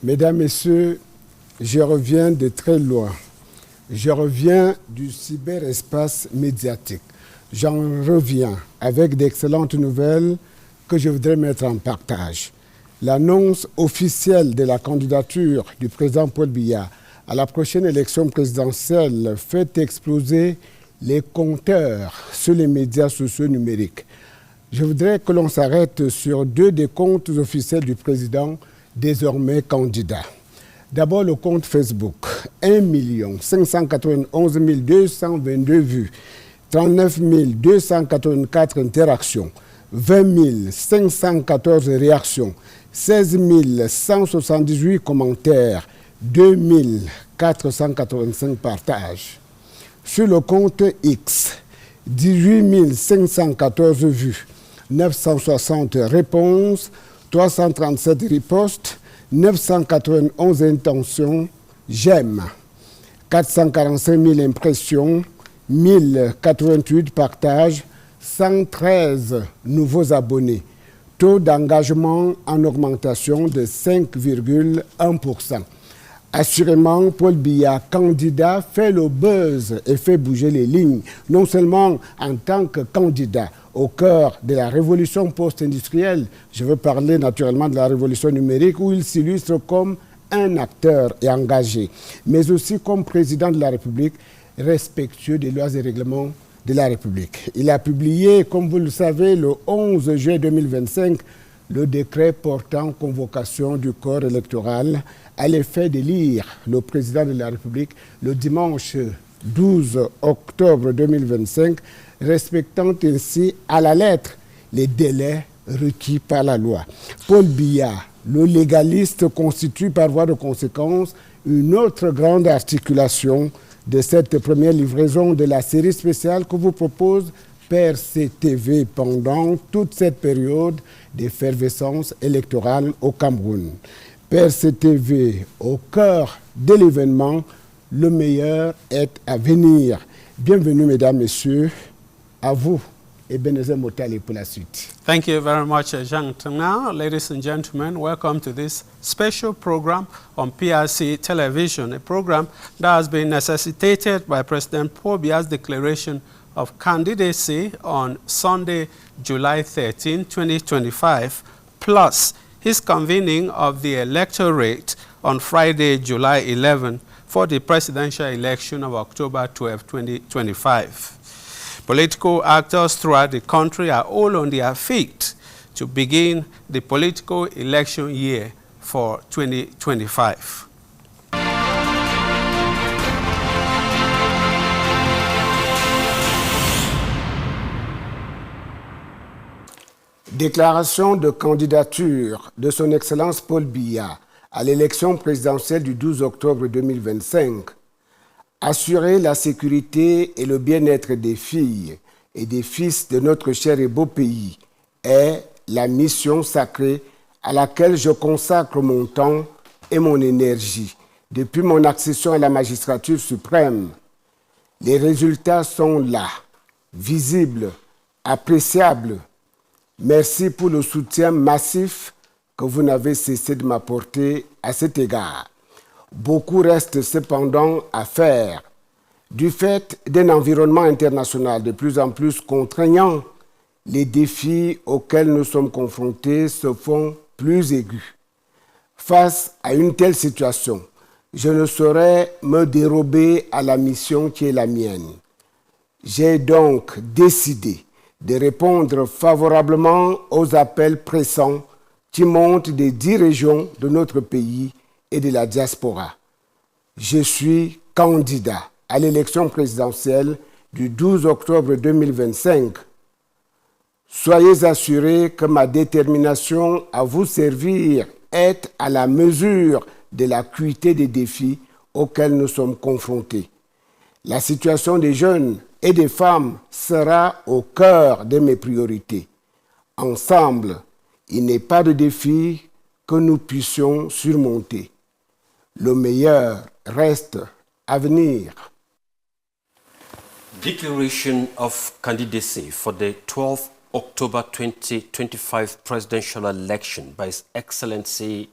Mesdames, Messieurs, je reviens de très loin. Je reviens du cyberespace médiatique. J'en reviens avec d'excellentes nouvelles que je voudrais mettre en partage. L'annonce officielle de la candidature du président Paul Biya à la prochaine élection présidentielle fait exploser les compteurs sur les médias sociaux numériques. Je voudrais que l'on s'arrête sur deux des comptes officiels du président, désormais candidat. D'abord, le compte Facebook, 1 591 222 vues, 39 284 interactions, 20 514 réactions, 16 178 commentaires, 2 485 partages. Sur le compte X, 18 514 vues, 960 réponses, 337 ripostes, 991 intentions, j'aime, 445 000 impressions, 1088 partages, 113 nouveaux abonnés. Taux d'engagement en augmentation de 5,1%. Assurément, Paul Biya, candidat, fait le buzz et fait bouger les lignes, non seulement en tant que candidat au cœur de la révolution post-industrielle, je veux parler naturellement de la révolution numérique, où il s'illustre comme un acteur et engagé, mais aussi comme président de la République, respectueux des lois et règlements de la République. Il a publié, comme vous le savez, le 11 juillet 2025, le décret portant convocation du corps électoral à l'effet d'élire le président de la République le dimanche 12 octobre 2025, respectant ainsi à la lettre les délais requis par la loi. Paul Biya, le légaliste, constitue par voie de conséquence une autre grande articulation de cette première livraison de la série spéciale que vous propose PRC-TV pendant toute cette période d'effervescence électorale au Cameroun. PRC-TV, au cœur de l'événement, le meilleur est à venir. Bienvenue, mesdames, messieurs, à vous. Et Ebenezer Motale pour la suite. Thank you very much, Jean. Now, ladies and gentlemen, welcome to this special program on PRC Television, a program that has been necessitated by President Paul Biya's declaration of candidacy on Sunday, July 13, 2025, plus his convening of the electorate on Friday, July 11, for the presidential election of October 12, 2025. Political actors throughout the country are all on their feet to begin the political election year for 2025. Déclaration de candidature de son Excellence Paul Biya à l'élection présidentielle du 12 octobre 2025. Assurer la sécurité et le bien-être des filles et des fils de notre cher et beau pays est la mission sacrée à laquelle je consacre mon temps et mon énergie depuis mon accession à la magistrature suprême. Les résultats sont là, visibles, appréciables. Merci pour le soutien massif que vous n'avez cessé de m'apporter à cet égard. Beaucoup reste cependant à faire. Du fait d'un environnement international de plus en plus contraignant, les défis auxquels nous sommes confrontés se font plus aigus. Face à une telle situation, je ne saurais me dérober à la mission qui est la mienne. J'ai donc décidé de répondre favorablement aux appels pressants qui montent des 10 régions de notre pays et de la diaspora. Je suis candidat à l'élection présidentielle du 12 octobre 2025. Soyez assurés que ma détermination à vous servir est à la mesure de l'acuité des défis auxquels nous sommes confrontés. La situation des jeunes et des femmes sera au cœur de mes priorités. Ensemble, il n'est pas de défi que nous puissions surmonter. Le meilleur reste à venir. Declaration of candidacy for the 12th October 2025 presidential election by His Excellency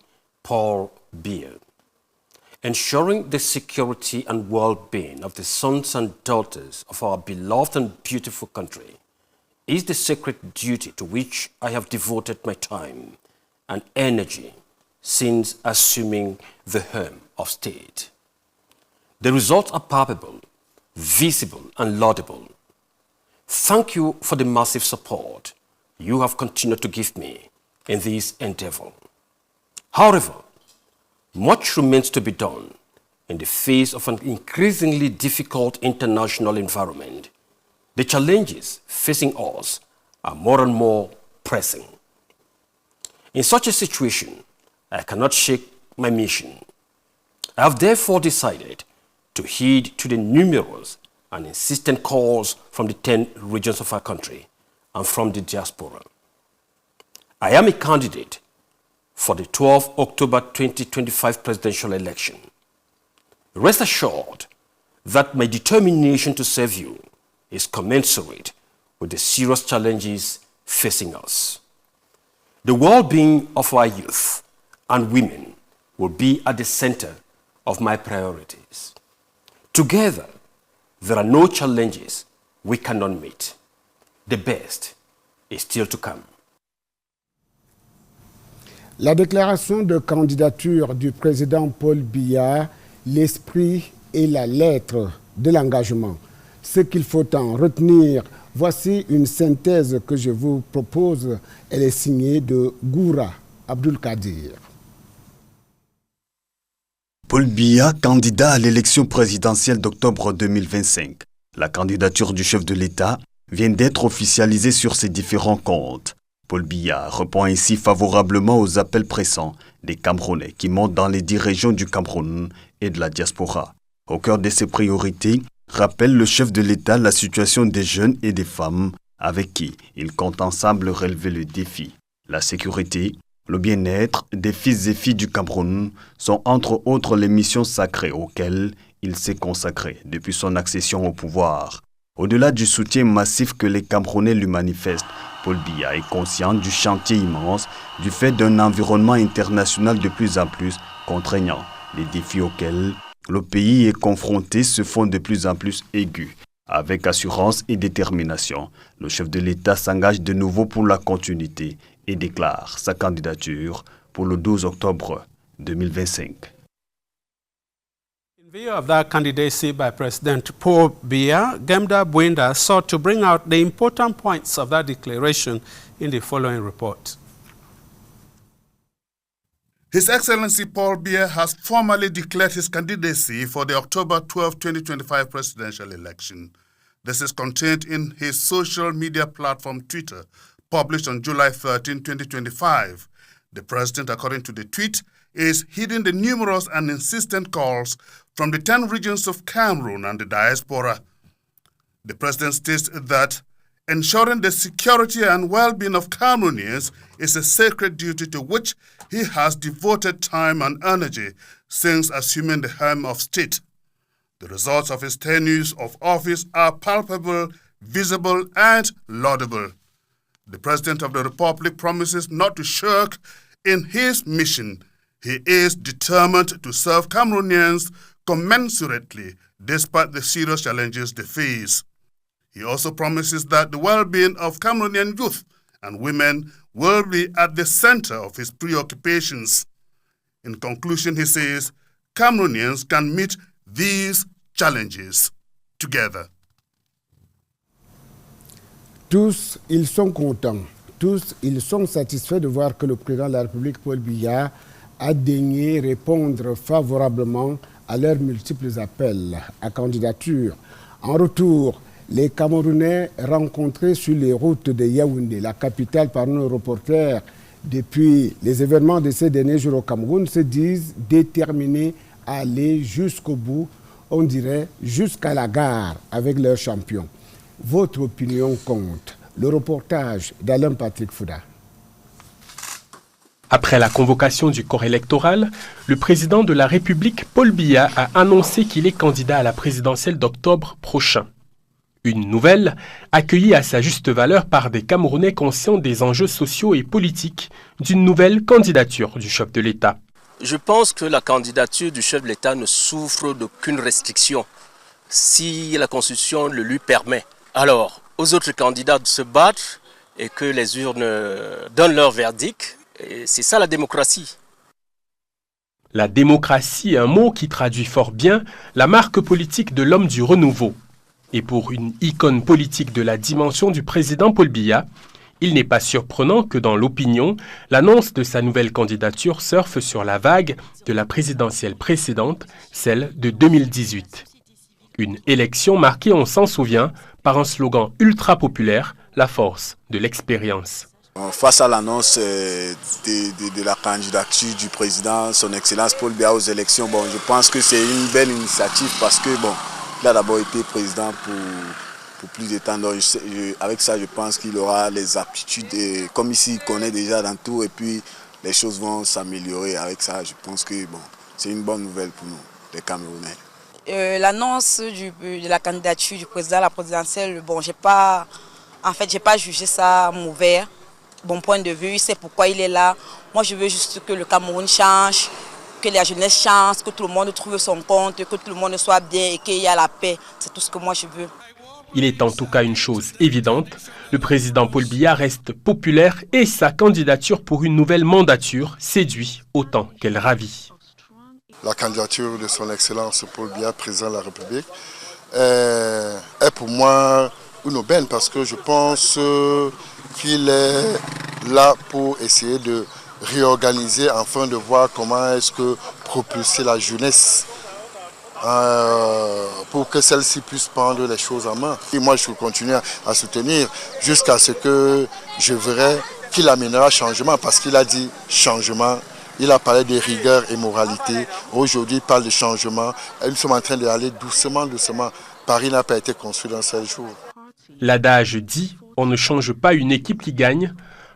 Paul Biya. Ensuring the security and well-being of the sons and daughters of our beloved and beautiful country is the sacred duty to which I have devoted my time and energy since assuming the helm of state. The results are palpable, visible, and laudable. Thank you for the massive support you have continued to give me in this endeavor. However, much remains to be done in the face of an increasingly difficult international environment. The challenges facing us are more and more pressing. In such a situation, I cannot shake my mission. I have therefore decided to heed to the numerous and insistent calls from the 10 regions of our country and from the diaspora. I am a candidate for the 12 October 2025 presidential election. Rest assured that my determination to serve you is commensurate with the serious challenges facing us. The well-being of our youth and women will be at the center of my priorities. Together, there are no challenges we cannot meet. The best is still to come. La déclaration de candidature du président Paul Biya, l'esprit et la lettre de l'engagement. Ce qu'il faut en retenir, voici une synthèse que je vous propose. Elle est signée de Goura Abdul Kadir. Paul Biya, candidat à l'élection présidentielle d'octobre 2025. La candidature du chef de l'État vient d'être officialisée sur ses différents comptes. Paul Biya répond ainsi favorablement aux appels pressants des Camerounais qui montent dans les 10 régions du Cameroun et de la diaspora. Au cœur de ses priorités, rappelle le chef de l'État la situation des jeunes et des femmes avec qui il compte ensemble relever le défi. La sécurité, le bien-être des fils et filles du Cameroun sont entre autres les missions sacrées auxquelles il s'est consacré depuis son accession au pouvoir. Au-delà du soutien massif que les Camerounais lui manifestent, Paul Biya est conscient du chantier immense du fait d'un environnement international de plus en plus contraignant. Les défis auxquels le pays est confronté se font de plus en plus aigus. Avec assurance et détermination, le chef de l'État s'engage de nouveau pour la continuité et déclare sa candidature pour le 12 octobre 2025. In view of that candidacy by President Paul Biya, Gemda Bwinda sought to bring out the important points of that declaration in the following report. His Excellency Paul Biya has formally declared his candidacy for the October 12, 2025 presidential election. This is contained in his social media platform Twitter, published on July 13, 2025. The president, according to the tweet, is heeding the numerous and insistent calls from the 10 regions of Cameroon and the diaspora. The president states that ensuring the security and well-being of Cameroonians is a sacred duty to which he has devoted time and energy since assuming the helm of state. The results of his tenure of office are palpable, visible, and laudable. The President of the Republic promises not to shirk in his mission. He is determined to serve Cameroonians commensurately despite the serious challenges they face. He also promises that the well-being of Cameroonian youth and women will be at the center of his preoccupations. In conclusion, he says, Cameroonians can meet these challenges together. Tous, ils sont contents. Tous, ils sont satisfaits de voir que le président de la République, Paul Biya, a daigné répondre favorablement à leurs multiples appels à candidature. En retour, les Camerounais rencontrés sur les routes de Yaoundé, la capitale par nos reporters, depuis les événements de ces derniers jours au Cameroun, se disent déterminés à aller jusqu'au bout, on dirait jusqu'à la gare avec leur champion. Votre opinion compte. Le reportage d'Alain Patrick Fouda. Après la convocation du corps électoral, le président de la République, Paul Biya, a annoncé qu'il est candidat à la présidentielle d'octobre prochain. Une nouvelle accueillie à sa juste valeur par des Camerounais conscients des enjeux sociaux et politiques d'une nouvelle candidature du chef de l'État. Je pense que la candidature du chef de l'État ne souffre d'aucune restriction si la Constitution le lui permet. Alors, aux autres candidats de se battre et que les urnes donnent leur verdict, et c'est ça la démocratie. La démocratie est un mot qui traduit fort bien la marque politique de l'homme du renouveau. Et pour une icône politique de la dimension du président Paul Biya, il n'est pas surprenant que dans l'opinion, l'annonce de sa nouvelle candidature surfe sur la vague de la présidentielle précédente, celle de 2018. Une élection marquée, on s'en souvient, par un slogan ultra populaire, la force de l'expérience. Face à l'annonce de la candidature du président, son Excellence Paul Biya aux élections, je pense que c'est une belle initiative parce que il a d'abord été président pour plus de temps. Donc, avec ça, je pense qu'il aura les aptitudes, comme ici, il connaît déjà dans tout, et puis les choses vont s'améliorer. Avec ça, je pense que c'est une bonne nouvelle pour nous, les Camerounais. L'annonce de la candidature du président à la présidentielle, j'ai pas jugé ça mauvais. Bon point de vue, il sait pourquoi il est là. Moi, je veux juste que le Cameroun change, que la jeunesse change, que tout le monde trouve son compte, que tout le monde soit bien et qu'il y ait la paix. C'est tout ce que moi je veux. Il est en tout cas une chose évidente, le président Paul Biya reste populaire et sa candidature pour une nouvelle mandature séduit autant qu'elle ravit. La candidature de son Excellence Paul Biya, président de la République, est pour moi une aubaine parce que je pense qu'il est là pour essayer de réorganiser afin de voir comment est-ce que propulser la jeunesse pour que celle-ci puisse prendre les choses en main. Et moi, je vais continuer à soutenir jusqu'à ce que je verrai qu'il amènera changement parce qu'il a dit changement. Il a parlé de rigueur et moralité. Aujourd'hui, il parle de changement. Et nous sommes en train d'aller doucement, doucement. Paris n'a pas été construit dans 7 jours. L'adage dit « on ne change pas une équipe qui gagne ».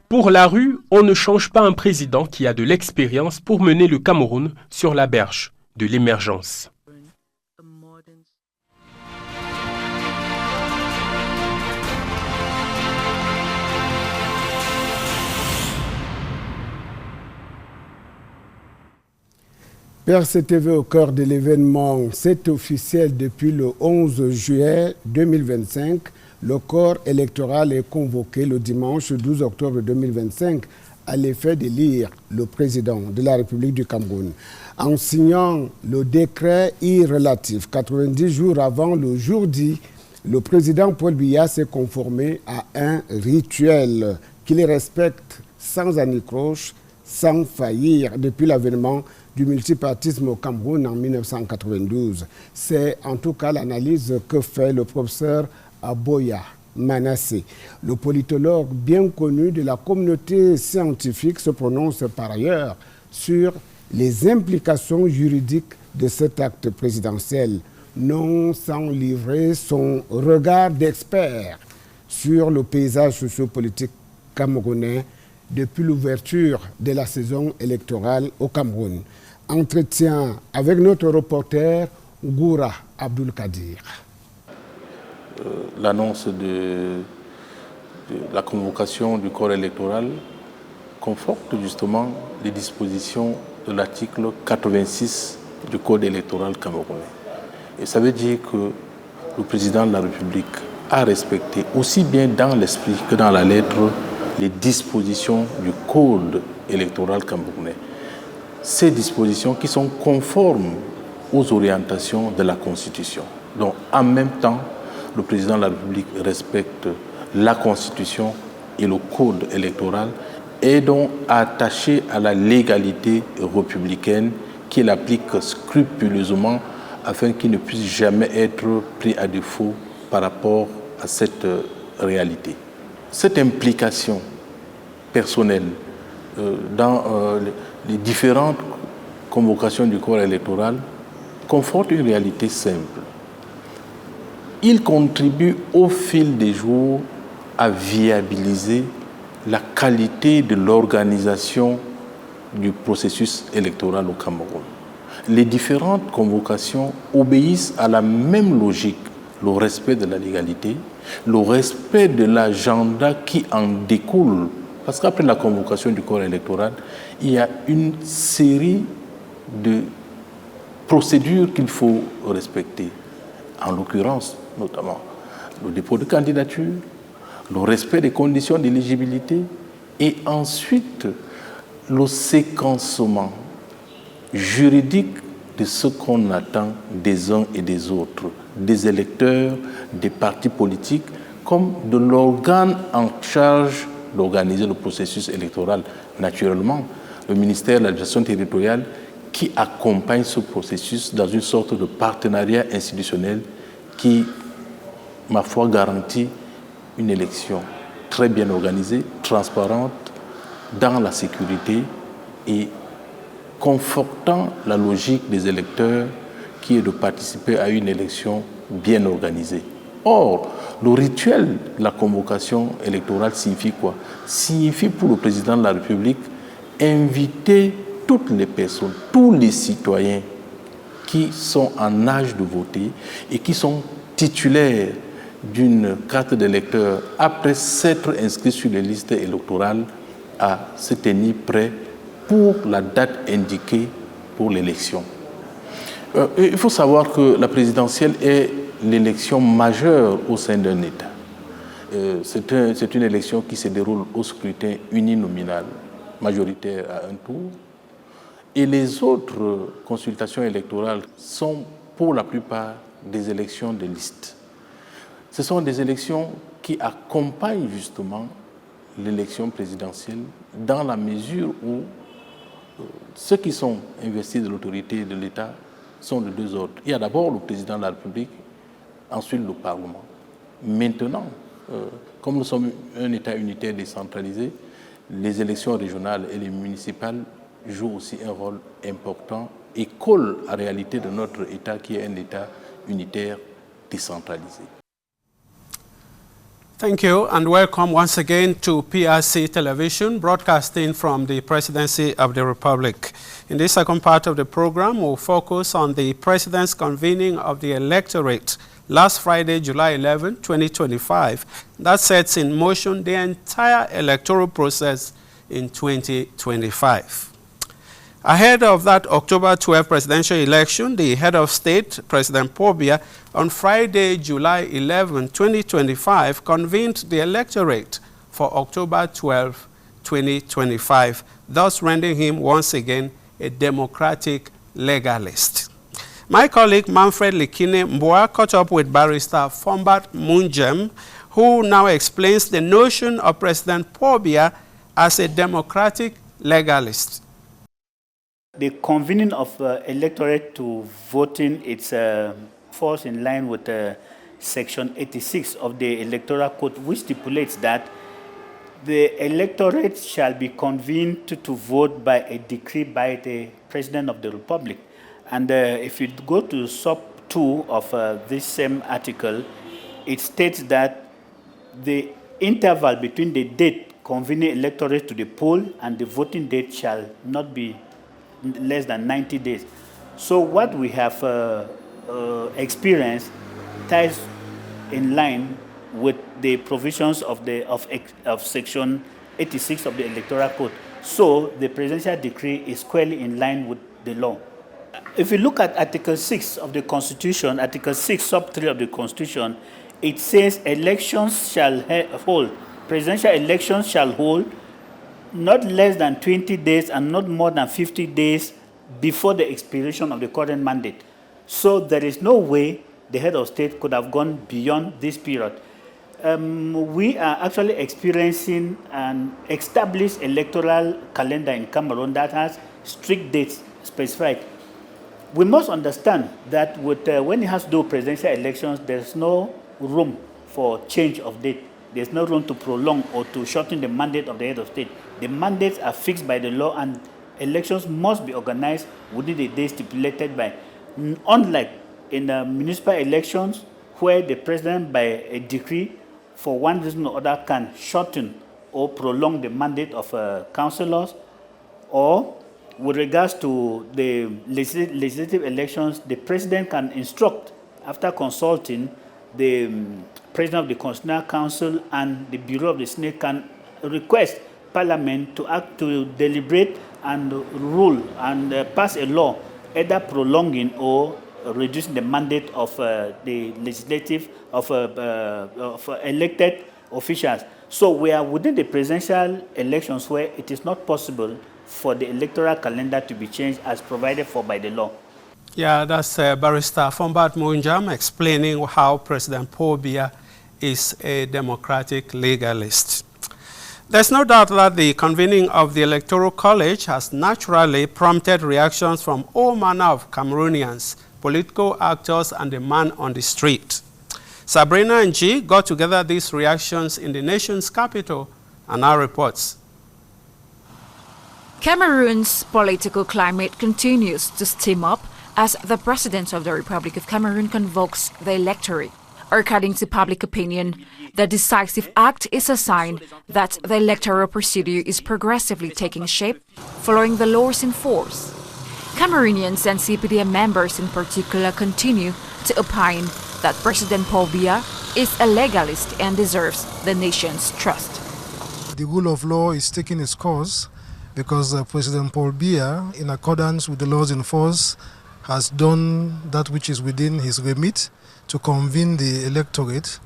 Pour la rue, on ne change pas un président qui a de l'expérience pour mener le Cameroun sur la berge de l'émergence. PRC-TV au cœur de l'événement, c'est officiel depuis le 11 juillet 2025. Le corps électoral est convoqué le dimanche 12 octobre 2025 à l'effet d'élire le président de la République du Cameroun. En signant le décret relatif 90 jours avant le jour dit, le président Paul Biya s'est conformé à un rituel qu'il respecte sans anicroche, sans faillir depuis l'avènement du multipartisme au Cameroun en 1992. C'est en tout cas l'analyse que fait le professeur Aboya Manassé. Le politologue bien connu de la communauté scientifique se prononce par ailleurs sur les implications juridiques de cet acte présidentiel, non sans livrer son regard d'expert sur le paysage sociopolitique camerounais depuis l'ouverture de la saison électorale au Cameroun. Entretien avec notre reporter Goura Abdul Kadir. L'annonce de la convocation du corps électoral conforte justement les dispositions de l'article 86 du Code électoral camerounais. Et ça veut dire que le président de la République a respecté aussi bien dans l'esprit que dans la lettre les dispositions du Code électoral camerounais. Ces dispositions qui sont conformes aux orientations de la Constitution. Donc en même temps, le président de la République respecte la Constitution et le Code électoral et donc attaché à la légalité républicaine qu'il applique scrupuleusement afin qu'il ne puisse jamais être pris à défaut par rapport à cette réalité. Cette implication personnelle dans les différentes convocations du corps électoral conforte une réalité simple. Il contribue au fil des jours à viabiliser la qualité de l'organisation du processus électoral au Cameroun. Les différentes convocations obéissent à la même logique, le respect de la légalité, le respect de l'agenda qui en découle. Parce qu'après la convocation du corps électoral, il y a une série de procédures qu'il faut respecter. En l'occurrence, notamment, le dépôt de candidature, le respect des conditions d'éligibilité et ensuite le séquencement juridique de ce qu'on attend des uns et des autres, des électeurs, des partis politiques, comme de l'organe en charge d'organiser le processus électoral. Naturellement, le ministère de l'administration territoriale qui accompagne ce processus dans une sorte de partenariat institutionnel qui, ma foi, garantit une élection très bien organisée, transparente, dans la sécurité et confortant la logique des électeurs qui est de participer à une élection bien organisée. Or, le rituel de la convocation électorale signifie quoi? Signifie pour le président de la République inviter toutes les personnes, tous les citoyens qui sont en âge de voter et qui sont titulaires d'une carte d'électeur après s'être inscrits sur les listes électorales à se tenir prêts pour la date indiquée pour l'élection. Il faut savoir que la présidentielle est l'élection majeure au sein d'un État. C'est une élection qui se déroule au scrutin uninominal, majoritaire à un tour. Et les autres consultations électorales sont pour la plupart des élections de liste. Ce sont des élections qui accompagnent justement l'élection présidentielle dans la mesure où ceux qui sont investis de l'autorité de l'État sont de deux ordres. Il y a d'abord le président de la République, ensuite le Parlement. Maintenant, comme nous sommes un État unitaire décentralisé, les élections régionales et les municipales jouent aussi un rôle important et collent à la réalité de notre État qui est un État unitaire décentralisé. Thank you and welcome once again to PRC Television, broadcasting from the Presidency of the Republic. In this second part of the program, we'll focus on the President's convening of the electorate last Friday, July 11, 2025. That sets in motion the entire electoral process in 2025. Ahead of that October 12 presidential election, the head of state, President Paul Biya, on Friday, July 11, 2025, convened the electorate for October 12, 2025, thus rendering him once again a democratic legalist. My colleague Manfred Likine Mboa caught up with barrister Fombat Munjem, who now explains the notion of President Paul Biya as a democratic legalist. The convening of electorate to voting, it's falls in line with Section 86 of the Electoral Code, which stipulates that the electorate shall be convened to vote by a decree by the President of the Republic. And if you go to sub 2 of this same article, it states that the interval between the date convening electorate to the poll and the voting date shall not be less than 90 days. So what we have experienced ties in line with the provisions of Section 86 of the Electoral Code. So the presidential decree is squarely in line with the law. If you look at Article 6 of the Constitution, Article 6, sub 3 of the Constitution, it says elections shall hold, presidential elections shall hold not less than 20 days and not more than 50 days before the expiration of the current mandate. So there is no way the head of state could have gone beyond this period. We are actually experiencing an established electoral calendar in Cameroon that has strict dates specified. We must understand that when it has to do with presidential elections, there's no room for change of date. There's no room to prolong or to shorten the mandate of the head of state. The mandates are fixed by the law and elections must be organized within the days stipulated by. Unlike in municipal elections, where the president by a decree, for one reason or other, can shorten or prolong the mandate of councillors, or with regards to the legislative elections, the president can instruct, after consulting the president of the Constitutional Council and the Bureau of the Senate, can request Parliament to deliberate and rule and pass a law, either prolonging or reducing the mandate of the legislative of elected officials. So we are within the presidential elections where it is not possible for the electoral calendar to be changed as provided for by the law. Yeah, that's Barrister Fombat Munjam explaining how President Paul Biya is a democratic legalist. There's no doubt that the convening of the Electoral College has naturally prompted reactions from all manner of Cameroonians, political actors, and the man on the street. Sabrina and G got together these reactions in the nation's capital and now reports. Cameroon's political climate continues to steam up as the President of the Republic of Cameroon convokes the electorate. According to public opinion, the decisive act is a sign that the electoral procedure is progressively taking shape following the laws in force. Cameroonians and CPDM members in particular continue to opine that President Paul Biya is a legalist and deserves the nation's trust. The rule of law is taking its course because President Paul Biya, in accordance with the laws in force, has done that which is within his remit to convene the electorate,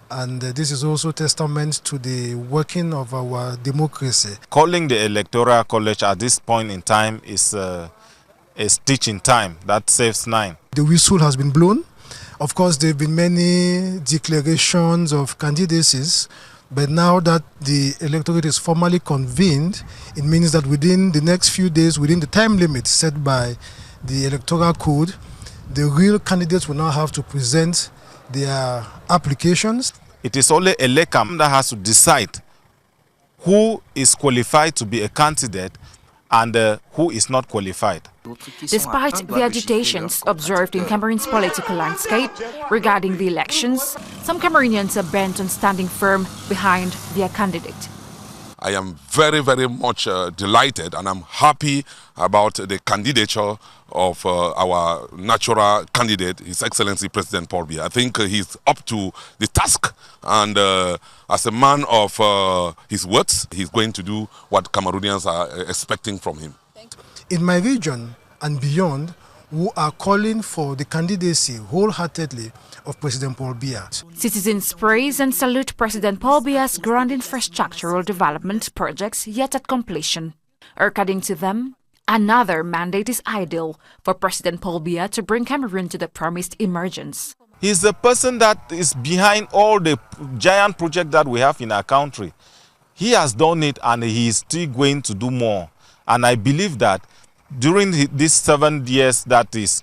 and this is also testament to the working of our democracy. Calling the Electoral College at this point in time is a stitch in time that saves 9. The whistle has been blown. Of course, there have been many declarations of candidacies, but now that the electorate is formally convened, it means that within the next few days, within the time limit set by the Electoral Code, the real candidates will now have to present their applications. It is only ELECAM that has to decide who is qualified to be a candidate and who is not qualified. Despite the agitations observed in Cameroon's political landscape regarding the elections, some Cameroonians are bent on standing firm behind their candidate. I am very, very much delighted, and I'm happy about the candidature of our natural candidate, His Excellency President Paul Biya. I think he's up to the task, and as a man of his words, he's going to do what Cameroonians are expecting from him. In my region and beyond, we are calling for the candidacy wholeheartedly of President Paul Biya. Citizens praise and salute President Paul Biya's grand infrastructural development projects yet at completion. According to them, another mandate is ideal for President Paul Biya to bring Cameroon to the promised emergence. He's the person that is behind all the giant projects that we have in our country. He has done it, and he is still going to do more. And I believe that during these 7 years that is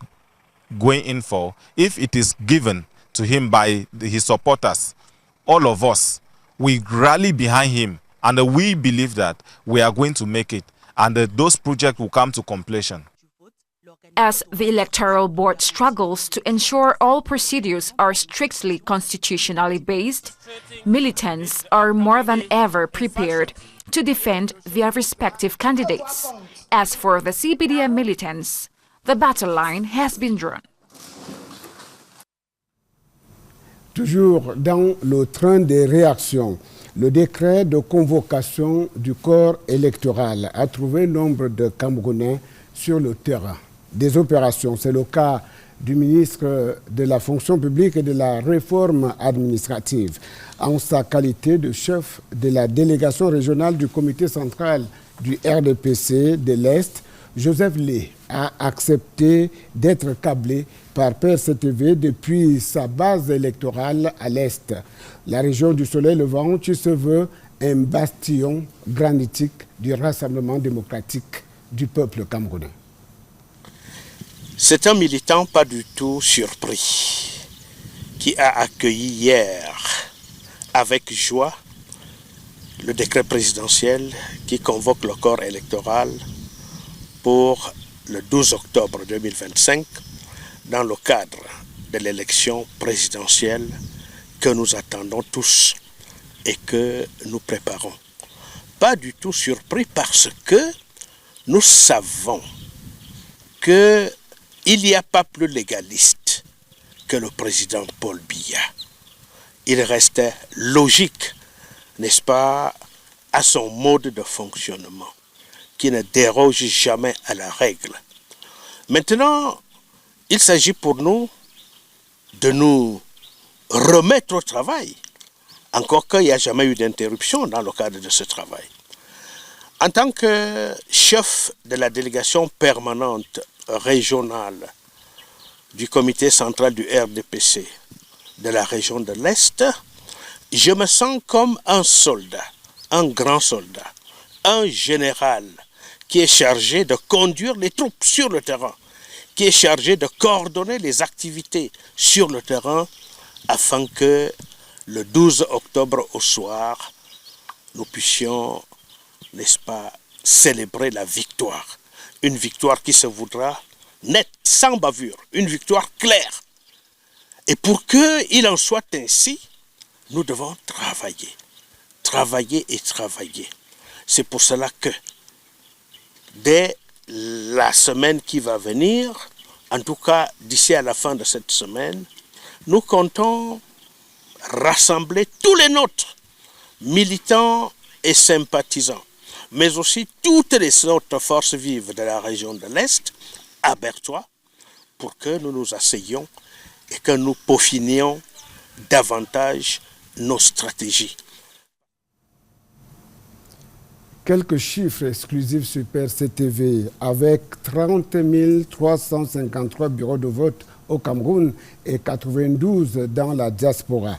going in for, if it is given to him by his supporters, all of us, we rally behind him, and we believe that we are going to make it, and those projects will come to completion. As the Electoral Board struggles to ensure all procedures are strictly constitutionally based, militants are more than ever prepared to defend their respective candidates. As for the CPDM militants, the battle line has been drawn. Toujours dans le train des réactions, le décret de convocation du corps électoral a trouvé nombre de Camerounais sur le terrain des opérations. C'est le cas du ministre de la fonction publique et de la réforme administrative. En sa qualité de chef de la délégation régionale du comité central du RDPC de l'Est, Joseph Lé a accepté d'être câblé par PRC-TV depuis sa base électorale à l'Est. La région du Soleil Levant qui se veut un bastion granitique du Rassemblement démocratique du peuple camerounais. C'est un militant pas du tout surpris qui a accueilli hier avec joie le décret présidentiel qui convoque le corps électoral pour le 12 octobre 2025 dans le cadre de l'élection présidentielle que nous attendons tous et que nous préparons. Pas du tout surpris parce que nous savons qu'il n'y a pas plus légaliste que le président Paul Biya. Il restait logique, n'est-ce pas, à son mode de fonctionnement, qui ne déroge jamais à la règle. Maintenant, il s'agit pour nous de nous remettre au travail, encore qu'il n'y a jamais eu d'interruption dans le cadre de ce travail. En tant que chef de la délégation permanente régionale du comité central du RDPC de la région de l'Est, je me sens comme un soldat, un grand soldat, un général qui est chargé de conduire les troupes sur le terrain, qui est chargé de coordonner les activités sur le terrain afin que le 12 octobre au soir, nous puissions, n'est-ce pas, célébrer la victoire. Une victoire qui se voudra nette, sans bavure, une victoire claire. Et pour qu'il en soit ainsi, nous devons travailler, travailler et travailler. C'est pour cela que, dès la semaine qui va venir, en tout cas d'ici à la fin de cette semaine, nous comptons rassembler tous les nôtres, militants et sympathisants, mais aussi toutes les autres forces vives de la région de l'Est, à Bertois, pour que nous nous asseyions et que nous peaufinions davantage nos stratégies. Quelques chiffres exclusifs sur PRC-TV. Avec 30 353 bureaux de vote au Cameroun et 92 dans la diaspora.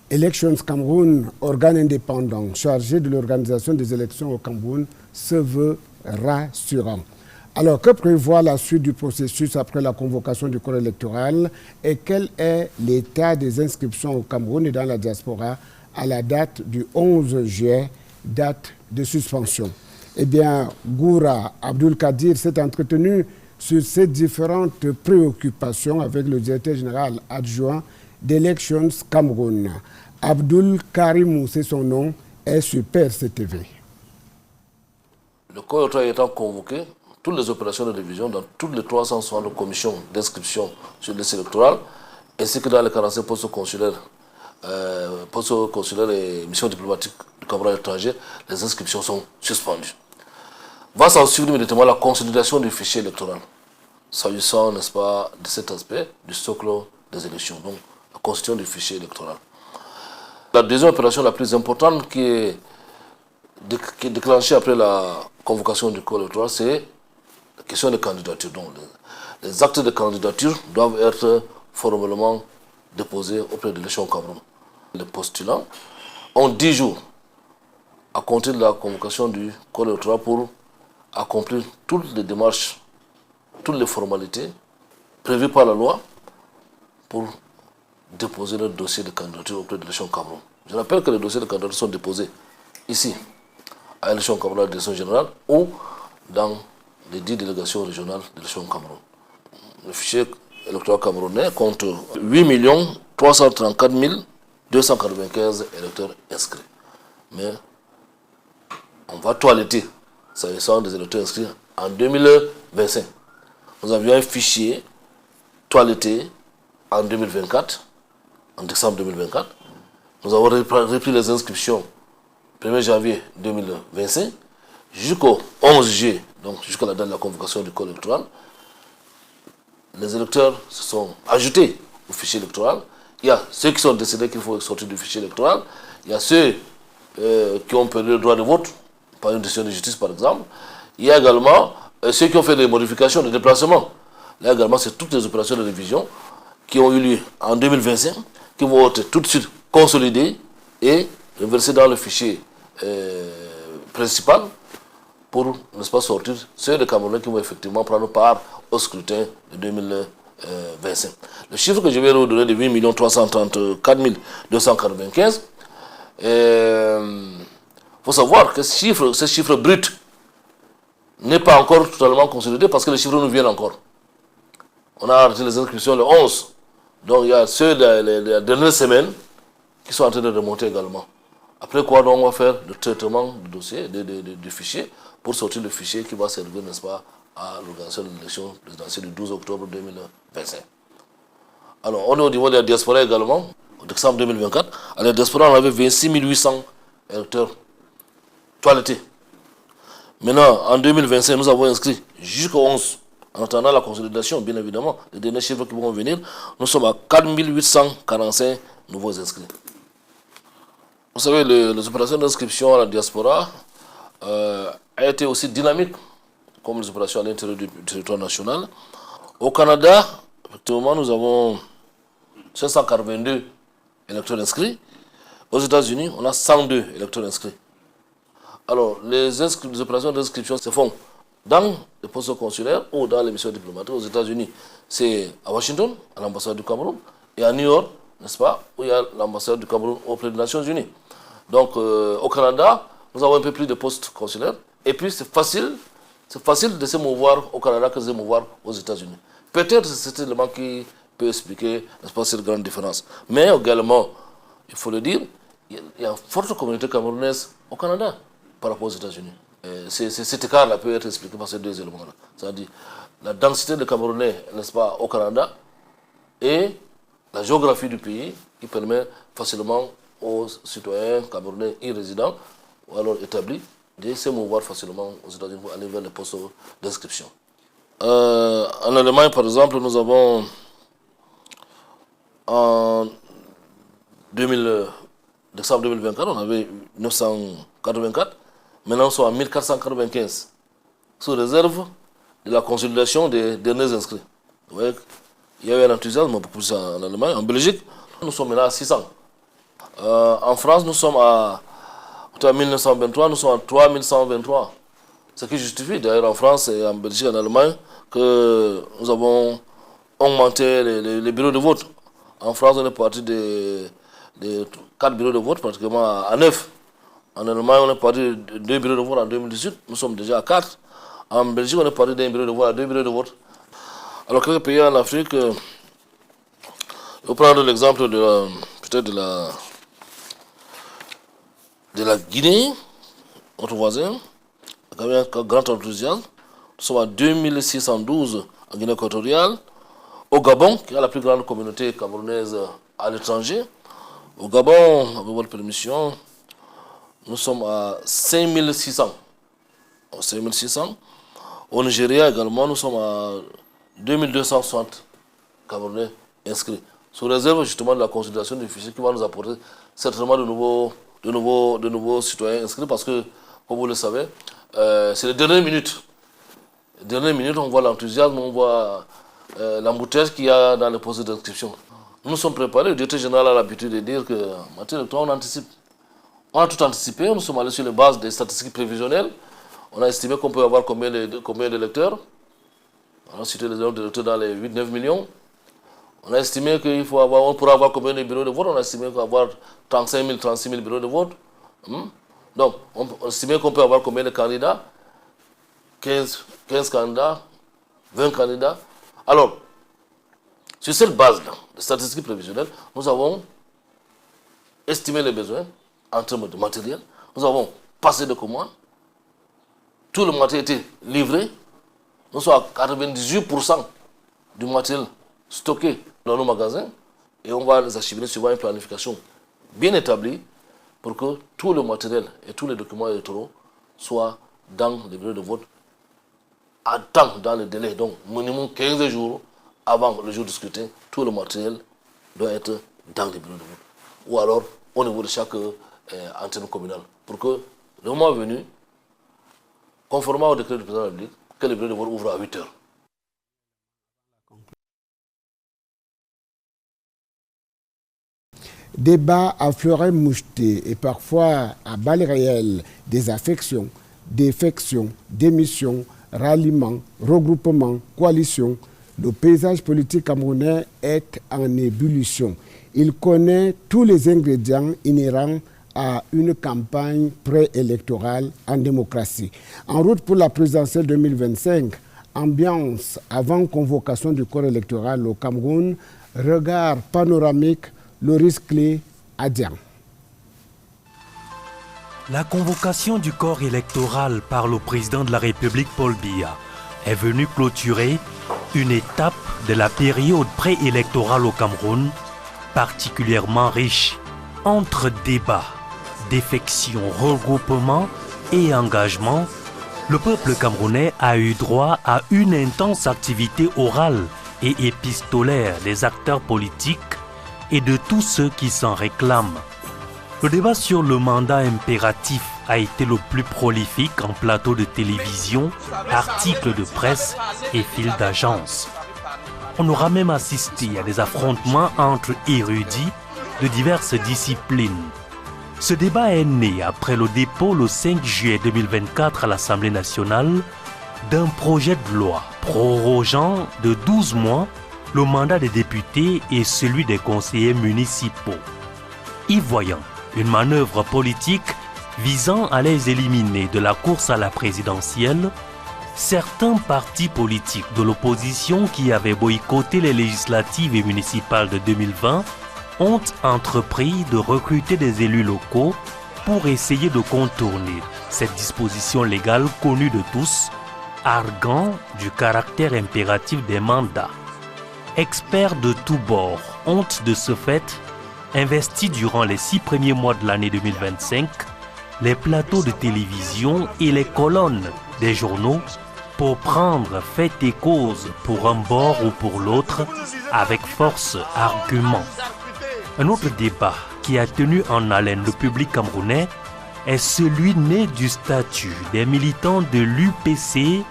Elections Cameroun, organe indépendant chargé de l'organisation des élections au Cameroun, se veut rassurant. Alors, que prévoit la suite du processus après la convocation du corps électoral et quel est l'état des inscriptions au Cameroun et dans la diaspora à la date du 11 juillet, date de suspension? Eh bien, Goura Abdul Kadir s'est entretenu sur ces différentes préoccupations avec le directeur général adjoint d'Elections Cameroun. Abdul Karimou, c'est son nom, est sur PRC-TV. Le corps électoral étant convoqué, toutes les opérations de révision dans toutes les 360 commissions d'inscription sur les listes électorales, ainsi que dans les 45 postes consulaires et missions diplomatiques du Cameroun à l'étranger, les inscriptions sont suspendues. Va s'en suivre immédiatement la consolidation du fichier électoral, s'agissant, n'est-ce pas, de cet aspect du socle des élections, donc la constitution du fichier électoral. La deuxième opération la plus importante qui est déclenchée après la convocation du corps électoral, c'est la question des candidatures. Donc, les actes de candidature doivent être formellement déposés auprès de l'échelon Cameroun. Les postulants ont 10 jours à compter de la convocation du corps électoral pour accomplir toutes les démarches, toutes les formalités prévues par la loi pour déposer leur dossier de candidature auprès de l'échelon Cameroun. Je rappelle que les dossiers de candidature sont déposés ici, à l'échelon Cameroun, à la direction générale, ou dans les 10 délégations régionales de l'échelon Cameroun. Le fichier électoral camerounais compte 8 334 295 électeurs inscrits. Mais on va toiletter, s'agissant des électeurs inscrits en 2025. Nous avions un fichier toiletté en 2024, en décembre 2024. Nous avons repris les inscriptions 1er janvier 2025 jusqu'au 11 juillet, donc jusqu'à la date de la convocation du corps électoral. Les électeurs se sont ajoutés au fichier électoral. Il y a ceux qui sont décédés qu'il faut sortir du fichier électoral. Il y a ceux qui ont perdu le droit de vote par une décision de justice, par exemple. Il y a également ceux qui ont fait des modifications, des déplacements. Là également, c'est toutes les opérations de révision qui ont eu lieu en 2025, qui vont être tout de suite consolidées et versées dans le fichier principal pour, n'est-ce pas, sortir ceux des Camerounais qui vont effectivement prendre part au scrutin de 2025. Le chiffre que je vais vous donner de 8 334 295, il faut savoir que ce chiffre brut n'est pas encore totalement consolidé parce que les chiffres nous viennent encore. On a arrêté les inscriptions le 11. Donc il y a ceux de la dernière semaine qui sont en train de remonter également. Après quoi, donc, on va faire le traitement du dossier, du fichier, pour sortir le fichier qui va servir, n'est-ce pas, à l'organisation de l'élection présidentielle du 12 octobre 2025. Alors, on est au niveau de la diaspora également, en décembre 2024. À la diaspora, on avait 26 800 électeurs toiletté. Maintenant, en 2025, nous avons inscrit jusqu'au 11, en attendant la consolidation, bien évidemment, les derniers chiffres qui vont venir, nous sommes à 4845 nouveaux inscrits. Vous savez, les opérations d'inscription à la diaspora a été aussi dynamique, comme les opérations à l'intérieur du territoire national. Au Canada, effectivement, nous avons 582 électeurs inscrits. Aux États-Unis, on a 102 électeurs inscrits. Alors, les opérations d'inscription se font dans les postes consulaires ou dans les missions diplomatiques. Aux États-Unis, c'est à Washington, à l'ambassade du Cameroun, et à New York, n'est-ce pas, où il y a l'ambassade du Cameroun auprès des Nations Unies. Donc, au Canada, nous avons un peu plus de postes consulaires. Et puis, c'est facile de se mouvoir au Canada que de se mouvoir aux États-Unis. Peut-être c'est cet élément qui peut expliquer, n'est-ce pas, cette grande différence. Mais également, il faut le dire, il y a une forte communauté camerounaise au Canada par rapport aux États-Unis. Cet écart-là peut être expliqué par ces deux éléments-là. C'est-à-dire la densité de Camerounais, n'est-ce pas, au Canada, et la géographie du pays qui permet facilement aux citoyens camerounais y-résidents ou alors établis de se mouvoir facilement aux États-Unis pour aller vers les postes d'inscription. En Allemagne, par exemple, nous avons en décembre 2024, on avait 984. Maintenant, nous sommes à 1495, sous réserve de la consolidation des derniers inscrits. Vous voyez, il y a eu un enthousiasme beaucoup plus en Allemagne. En Belgique, nous sommes maintenant à 600. En France, nous sommes à 1923, nous sommes à 3123. Ce qui justifie d'ailleurs en France et en Belgique et en Allemagne que nous avons augmenté les bureaux de vote. En France, on est parti de 4 bureaux de vote pratiquement à 9. En Allemagne, on est parti de 2 bureaux de vote en 2018. Nous sommes déjà à 4. En Belgique, on est parti d'un bureau de vote à 2 bureaux de vote. Alors, quelques pays en Afrique, je vais prendre l'exemple peut-être de la Guinée, notre voisin, avec un grand enthousiasme. Nous sommes à 2612 en Guinée équatoriale. Au Gabon, qui a la plus grande communauté camerounaise à l'étranger. Au Gabon, avec votre permission, nous sommes à 5600. Au Nigeria également, nous sommes à 2260 Camerounais inscrits. Sous réserve justement de la consolidation du fichier qui va nous apporter certainement de nouveaux citoyens inscrits parce que, comme vous le savez, c'est les dernières minutes. Les dernières minutes, on voit l'enthousiasme, on voit l'embouteillage qu'il y a dans les postes d'inscription. Nous sommes préparés. Le directeur général a l'habitude de dire qu'en matière électorale, on anticipe. On a tout anticipé. Nous sommes allés sur les bases des statistiques prévisionnelles. On a estimé qu'on peut avoir combien d'électeurs. On a cité les nombres d'électeurs dans les 8-9 millions. On a estimé on pourra avoir combien de bureaux de vote. On a estimé qu'on va avoir 35 000, 36 000 bureaux de vote. Donc, on a estimé qu'on peut avoir combien de candidats 15 candidats, 20 candidats. Alors, sur cette base-là, de statistiques prévisionnelles, nous avons estimé les besoins en termes de matériel. Nous avons passé de commandes. Tout le matériel était livré. Nous sommes à 98% du matériel stocké dans nos magasins et on va les acheminer suivant une planification bien établie pour que tout le matériel et tous les documents électoraux soient dans les bureaux de vote à temps, dans le délai, donc minimum 15 jours avant le jour du scrutin, tout le matériel doit être dans les bureaux de vote. Ou alors au niveau de chaque antenne communale. Pour que le moment venu, conformément au décret du président de la République, que les bureaux de vote ouvrent à 8 heures. Débat à fleuret moucheté et parfois à balles réelles, désaffection, défection, démission, ralliement, regroupement, coalition. Le paysage politique camerounais est en ébullition. Il connaît tous les ingrédients inhérents à une campagne préélectorale en démocratie. En route pour la présidentielle 2025, ambiance avant convocation du corps électoral au Cameroun, regard panoramique, le risque clé à Dian. La convocation du corps électoral par le président de la République Paul Biya est venue clôturer une étape de la période préélectorale au Cameroun particulièrement riche entre débats, défections, regroupements et engagement, le peuple camerounais a eu droit à une intense activité orale et épistolaire des acteurs politiques et de tous ceux qui s'en réclament. Le débat sur le mandat impératif a été le plus prolifique en plateau de télévision, articles de presse et fils d'agence. On aura même assisté à des affrontements entre érudits de diverses disciplines. Ce débat est né après le dépôt le 5 juillet 2024 à l'Assemblée nationale d'un projet de loi prorogeant de 12 mois le mandat des députés et celui des conseillers municipaux. Y voyant une manœuvre politique visant à les éliminer de la course à la présidentielle, certains partis politiques de l'opposition qui avaient boycotté les législatives et municipales de 2020 ont entrepris de recruter des élus locaux pour essayer de contourner cette disposition légale connue de tous, arguant du caractère impératif des mandats. Experts de tous bords ont de ce fait investi durant les 6 premiers mois de l'année 2025 les plateaux de télévision et les colonnes des journaux pour prendre fait et cause pour un bord ou pour l'autre avec force argument. Un autre débat qui a tenu en haleine le public camerounais est celui né du statut des militants de l'UPC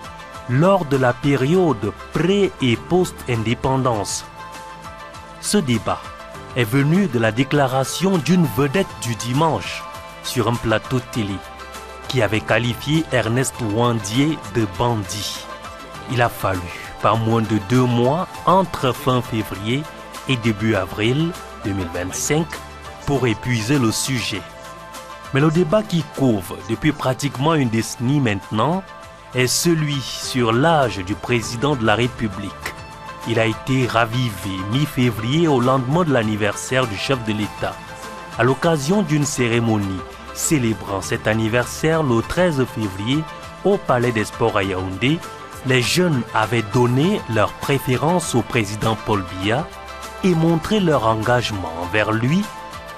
lors de la période pré- et post-indépendance. Ce débat est venu de la déclaration d'une vedette du dimanche sur un plateau télé qui avait qualifié Ernest Ouandié de bandit. Il a fallu pas moins de 2 mois entre fin février et début avril 2025 pour épuiser le sujet. Mais le débat qui couve depuis pratiquement une décennie maintenant est celui sur l'âge du président de la République. Il a été ravivé mi-février au lendemain de l'anniversaire du chef de l'État. À l'occasion d'une cérémonie célébrant cet anniversaire le 13 février au Palais des Sports à Yaoundé, les jeunes avaient donné leur préférence au président Paul Biya et montré leur engagement envers lui,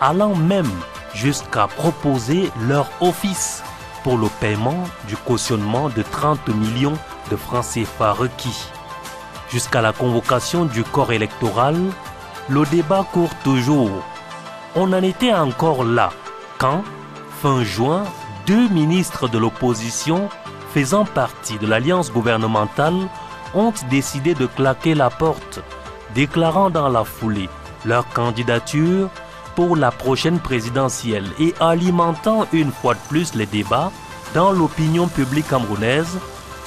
allant même jusqu'à proposer leur office pour le paiement du cautionnement de 30 millions de francs CFA requis. Jusqu'à la convocation du corps électoral, le débat court toujours. On en était encore là quand, fin juin, 2 ministres de l'opposition faisant partie de l'alliance gouvernementale ont décidé de claquer la porte, déclarant dans la foulée leur candidature pour la prochaine présidentielle et alimentant une fois de plus les débats dans l'opinion publique camerounaise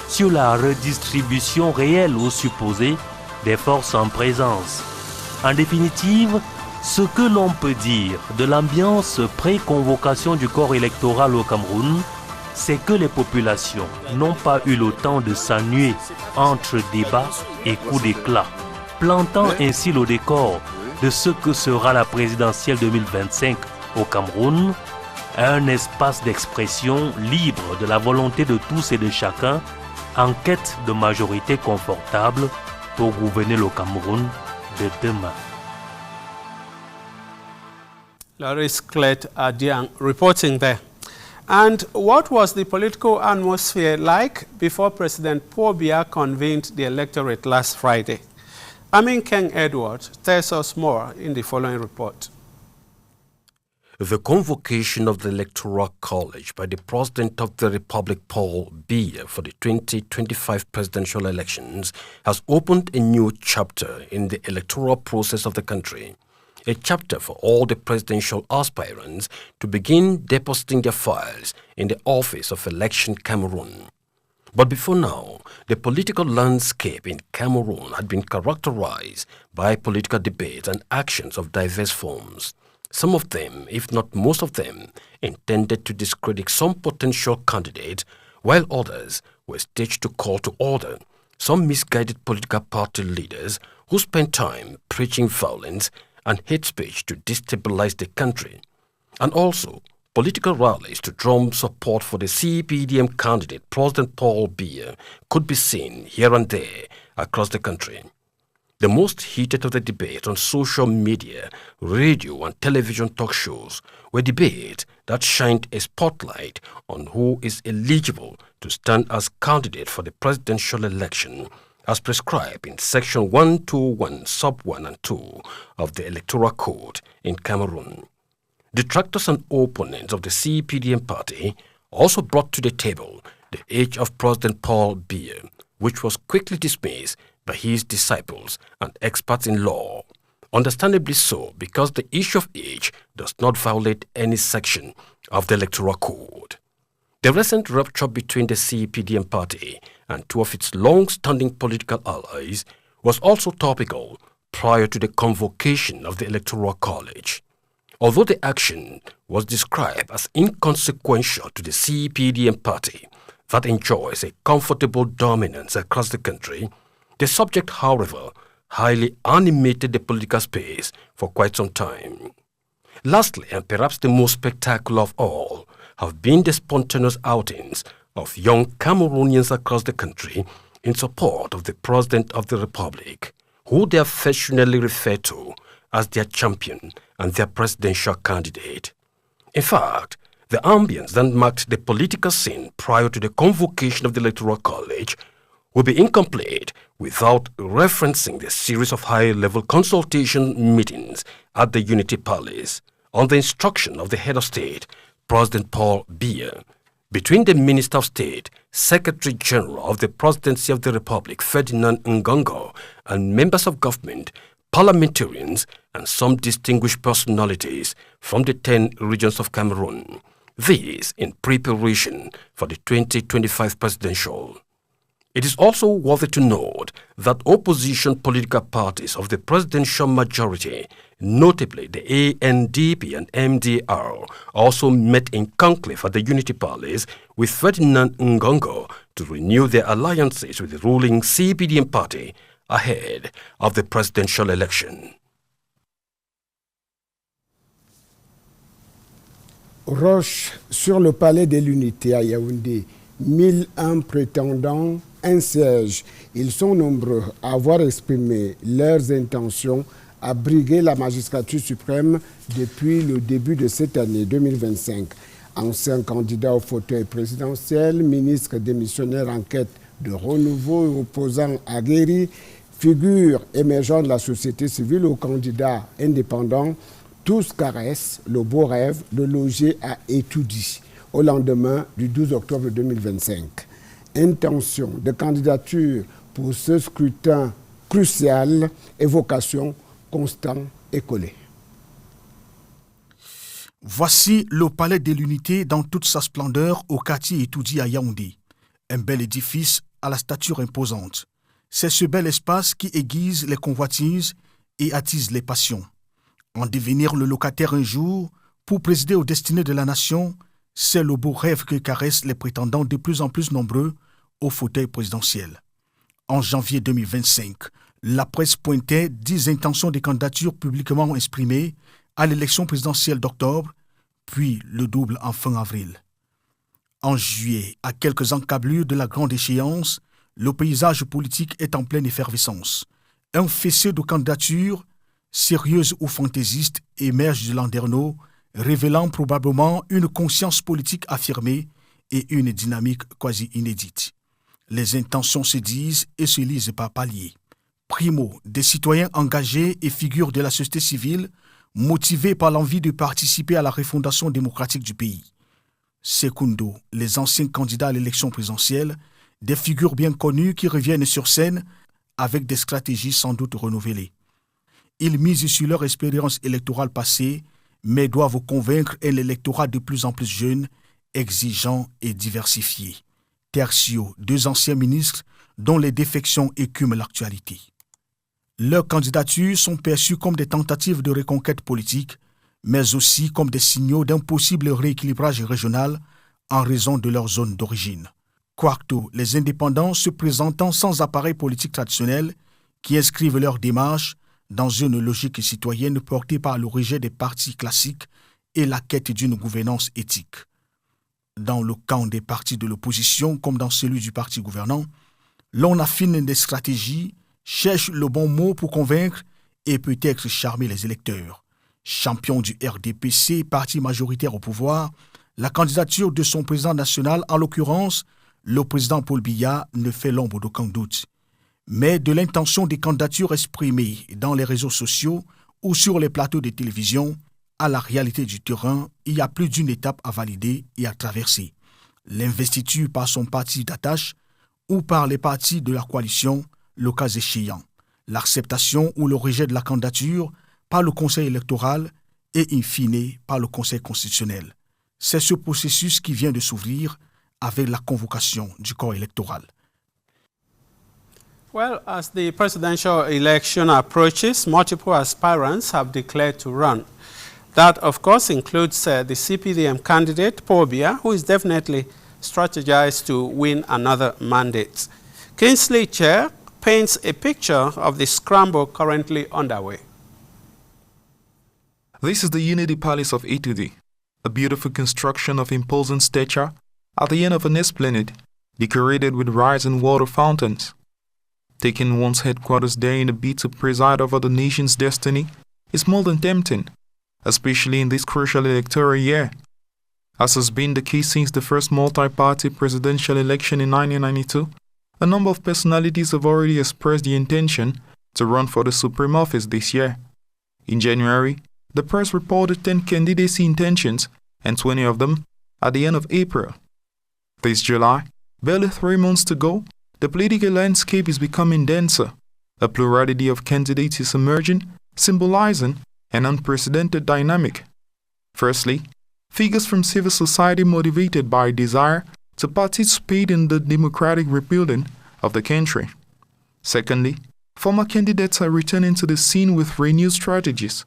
sur la redistribution réelle ou supposée des forces en présence. En définitive, ce que l'on peut dire de l'ambiance pré-convocation du corps électoral au Cameroun, c'est que les populations n'ont pas eu le temps de s'ennuyer entre débats et coups d'éclat, plantant ainsi le décor de ce que sera la présidentielle 2025 au Cameroun, un espace d'expression libre de la volonté de tous et de chacun, en quête de majorité confortable pour gouverner le Cameroun de demain. Laris Clet Adiang reporting there. And what was the political atmosphere like before President Paul Biya convened the electorate last Friday? Amin King Edward tells us more in the following report. The convocation of the Electoral College by the President of the Republic, Paul Biya, for the 2025 presidential elections has opened a new chapter in the electoral process of the country. A chapter for all the presidential aspirants to begin depositing their files in the Office of Election Cameroon. But before now, the political landscape in Cameroon had been characterized by political debates and actions of diverse forms. Some of them, if not most of them, intended to discredit some potential candidate, while others were staged to call to order some misguided political party leaders who spent time preaching violence and hate speech to destabilize the country, and also political rallies to drum support for the CPDM candidate, President Paul Biya, could be seen here and there across the country. The most heated of the debates on social media, radio and television talk shows were debates that shined a spotlight on who is eligible to stand as candidate for the presidential election as prescribed in Section 121, Sub 1 and 2 of the Electoral Code in Cameroon. Detractors and opponents of the CPDM party also brought to the table the age of President Paul Biya, which was quickly dismissed by his disciples and experts in law. Understandably so, because the issue of age does not violate any section of the Electoral Code. The recent rupture between the CPDM party and two of its long-standing political allies was also topical prior to the convocation of the Electoral College. Although the action was described as inconsequential to the CPDM party that enjoys a comfortable dominance across the country, the subject, however, highly animated the political space for quite some time. Lastly, and perhaps the most spectacular of all, have been the spontaneous outings of young Cameroonians across the country in support of the President of the Republic, who they affectionately refer to as their champion and their presidential candidate. In fact, the ambience that marked the political scene prior to the convocation of the Electoral College will be incomplete without referencing the series of high-level consultation meetings at the Unity Palace on the instruction of the head of state, President Paul Biya, between the Minister of State, Secretary General of the Presidency of the Republic, Ferdinand Ngongo, and members of government, parliamentarians, and some distinguished personalities from the 10 regions of Cameroon. This in preparation for the 2025 presidential. It is also worthy to note that opposition political parties of the presidential majority, notably the ANDP and MDR, also met in conclave at the Unity Palace with Ferdinand Ngongo to renew their alliances with the ruling CPDM party ahead of the presidential election. Roche sur le palais de l'Unité à Yaoundé. 1001 prétendants, un siège. Ils sont nombreux à avoir exprimé leurs intentions à briguer la magistrature suprême depuis le début de cette année 2025. Anciens candidats au fauteuil présidentiel, ministre démissionnaire en quête de renouveau et opposant aguerri, figures émergentes de la société civile aux candidats indépendants, tous caressent le beau rêve de loger à Etoudi au lendemain du 12 octobre 2025. Intention de candidature pour ce scrutin crucial, évocation constant et collée. Voici le palais de l'Unité dans toute sa splendeur au quartier Etoudi à Yaoundé. Un bel édifice à la stature imposante. C'est ce bel espace qui aiguise les convoitises et attise les passions. En devenir le locataire un jour pour présider aux destinées de la nation, c'est le beau rêve que caressent les prétendants de plus en plus nombreux au fauteuil présidentiel. En janvier 2025, la presse pointait 10 intentions de candidature publiquement exprimées à l'élection présidentielle d'octobre, puis le double en fin avril. En juillet, à quelques encablures de la grande échéance, le paysage politique est en pleine effervescence. Un faisceau de candidatures, sérieuses ou fantaisistes, émerge de Landerneau, révélant probablement une conscience politique affirmée et une dynamique quasi inédite. Les intentions se disent et se lisent par paliers. Primo, des citoyens engagés et figures de la société civile, motivés par l'envie de participer à la refondation démocratique du pays. Secundo, les anciens candidats à l'élection présidentielle, des figures bien connues qui reviennent sur scène avec des stratégies sans doute renouvelées. Ils misent sur leur expérience électorale passée, mais doivent convaincre un électorat de plus en plus jeune, exigeant et diversifié. Tertio, 2 anciens ministres dont les défections écument l'actualité. Leurs candidatures sont perçues comme des tentatives de reconquête politique, mais aussi comme des signaux d'un possible rééquilibrage régional en raison de leur zone d'origine. Quarto, les indépendants se présentant sans appareil politique traditionnel qui inscrivent leur démarche dans une logique citoyenne portée par le rejet des partis classiques et la quête d'une gouvernance éthique. Dans le camp des partis de l'opposition comme dans celui du parti gouvernant, l'on affine des stratégies, cherche le bon mot pour convaincre et peut-être charmer les électeurs. Champion du RDPC, parti majoritaire au pouvoir, la candidature de son président national, en l'occurrence le président Paul Biya, ne fait l'ombre d'aucun doute. Mais de l'intention des candidatures exprimées dans les réseaux sociaux ou sur les plateaux de télévision à la réalité du terrain, il y a plus d'une étape à valider et à traverser. L'investiture par son parti d'attache ou par les partis de la coalition, le cas échéant. L'acceptation ou le rejet de la candidature par le Conseil électoral et in fine par le Conseil constitutionnel. C'est ce processus qui vient de s'ouvrir avec la convocation du corps électoral. Well, as the presidential election approaches, multiple aspirants have declared to run. That, of course, includes the CPDM candidate, Paul Biya, who is definitely strategized to win another mandate. Kingsley Chair paints a picture of the scramble currently underway. This is the Unity Palace of Itudi, a beautiful construction of imposing stature at the end of an esplanade decorated with rising water fountains. Taking one's headquarters there in a bid to preside over the nation's destiny is more than tempting, especially in this crucial electoral year. As has been the case since the first multi-party presidential election in 1992, a number of personalities have already expressed the intention to run for the Supreme Office this year. In January, the press reported 10 candidacy intentions and 20 of them at the end of April. This July, barely 3 months to go, the political landscape is becoming denser. A plurality of candidates is emerging, symbolizing an unprecedented dynamic. Firstly, figures from civil society motivated by a desire to participate in the democratic rebuilding of the country. Secondly, former candidates are returning to the scene with renewed strategies.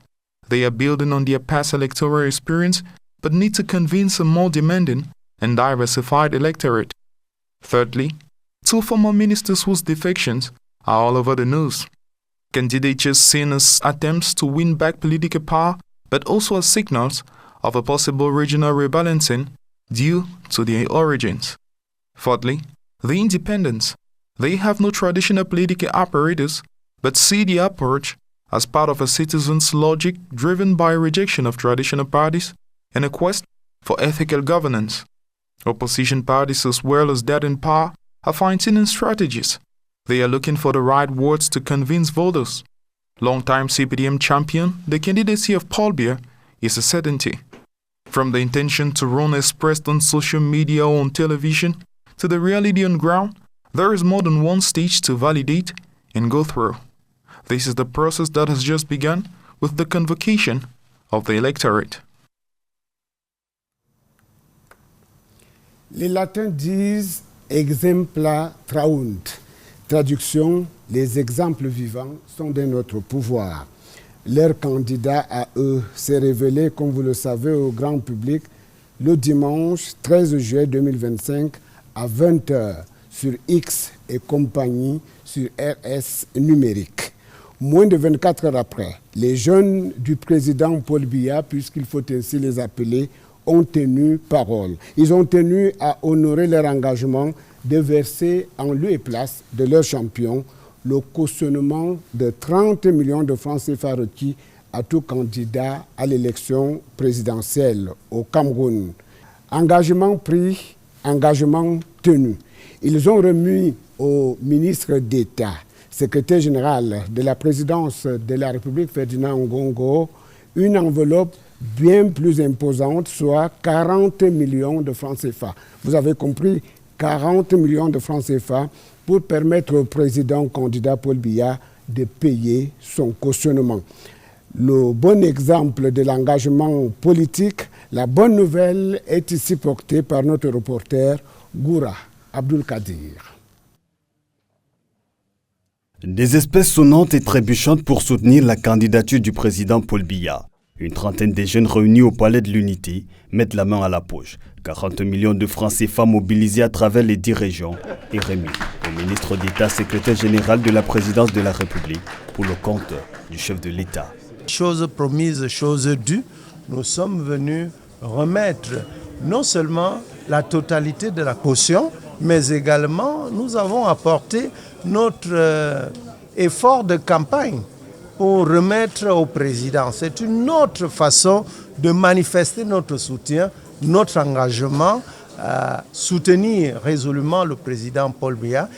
They are building on their past electoral experience but need to convince a more demanding and diversified electorate. Thirdly, two former ministers whose defections are all over the news. Candidatures seen as attempts to win back political power, but also as signals of a possible regional rebalancing due to their origins. Fourthly, the independents. They have no traditional political apparatus, but see the approach as part of a citizen's logic driven by a rejection of traditional parties and a quest for ethical governance. Opposition parties as well as that in power are fine-tuning strategies. They are looking for the right words to convince voters. Long-time CPDM champion, the candidacy of Paul Biya is a certainty. From the intention to run expressed on social media or on television to the reality on ground, there is more than one stage to validate and go through. This is the process that has just begun with the convocation of the electorate. Les latins disent exempla traunt. Traduction, les exemples vivants sont de notre pouvoir. Leur candidat à eux s'est révélé, comme vous le savez, au grand public le dimanche 13 juillet 2025 à 20h sur X et compagnie sur RS numérique. Moins de 24 heures après, les jeunes du président Paul Biya, puisqu'il faut ainsi les appeler, ont tenu parole. Ils ont tenu à honorer leur engagement de verser en lieu et place de leur champion le cautionnement de 30 millions de francs CFA requis à tout candidat à l'élection présidentielle au Cameroun. Engagement pris, engagement tenu. Ils ont remis au ministre d'État, secrétaire général de la présidence de la République, Ferdinand Ngongo, une enveloppe bien plus imposante, soit 40 millions de francs CFA. Vous avez compris, 40 millions de francs CFA pour permettre au président candidat Paul Biya de payer son cautionnement. Le bon exemple de l'engagement politique, la bonne nouvelle est ici portée par notre reporter Goura Abdul Kadir. Des espèces sonnantes et trébuchantes pour soutenir la candidature du président Paul Biya. Une trentaine de jeunes réunis au Palais de l'Unité mettent la main à la poche. 40 millions de francs CFA mobilisés à travers les 10 régions et remis au ministre d'État, secrétaire général de la présidence de la République pour le compte du chef de l'État. Chose promise, chose due, nous sommes venus remettre non seulement la totalité de la caution, mais également nous avons apporté notre effort de campagne pour remettre au président. C'est une autre façon de manifester notre soutien, notre engagement à soutenir résolument le président Paul Biya.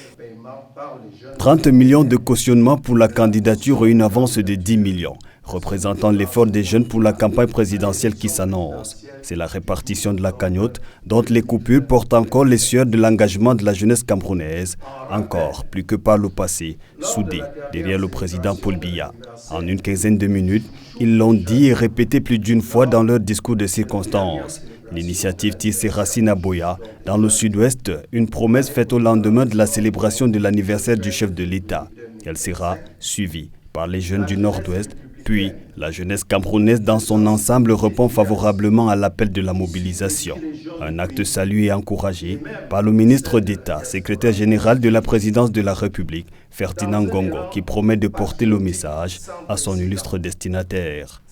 30 millions de cautionnement pour la candidature et une avance de 10 millions, représentant l'effort des jeunes pour la campagne présidentielle qui s'annonce. C'est la répartition de la cagnotte dont les coupures portent encore les sueurs de l'engagement de la jeunesse camerounaise, encore plus que par le passé, soudée derrière le président Paul Biya. En une quinzaine de minutes, ils l'ont dit et répété plus d'une fois dans leur discours de circonstance. L'initiative tire ses racines à Boya, dans le sud-ouest, une promesse faite au lendemain de la célébration de l'anniversaire du chef de l'État. Elle sera suivie par les jeunes du nord-ouest, puis la jeunesse camerounaise dans son ensemble répond favorablement à l'appel de la mobilisation. Un acte salué et encouragé par le ministre d'État, secrétaire général de la présidence de la République, Ferdinand Ngongo, qui promet de porter le message à son illustre destinataire.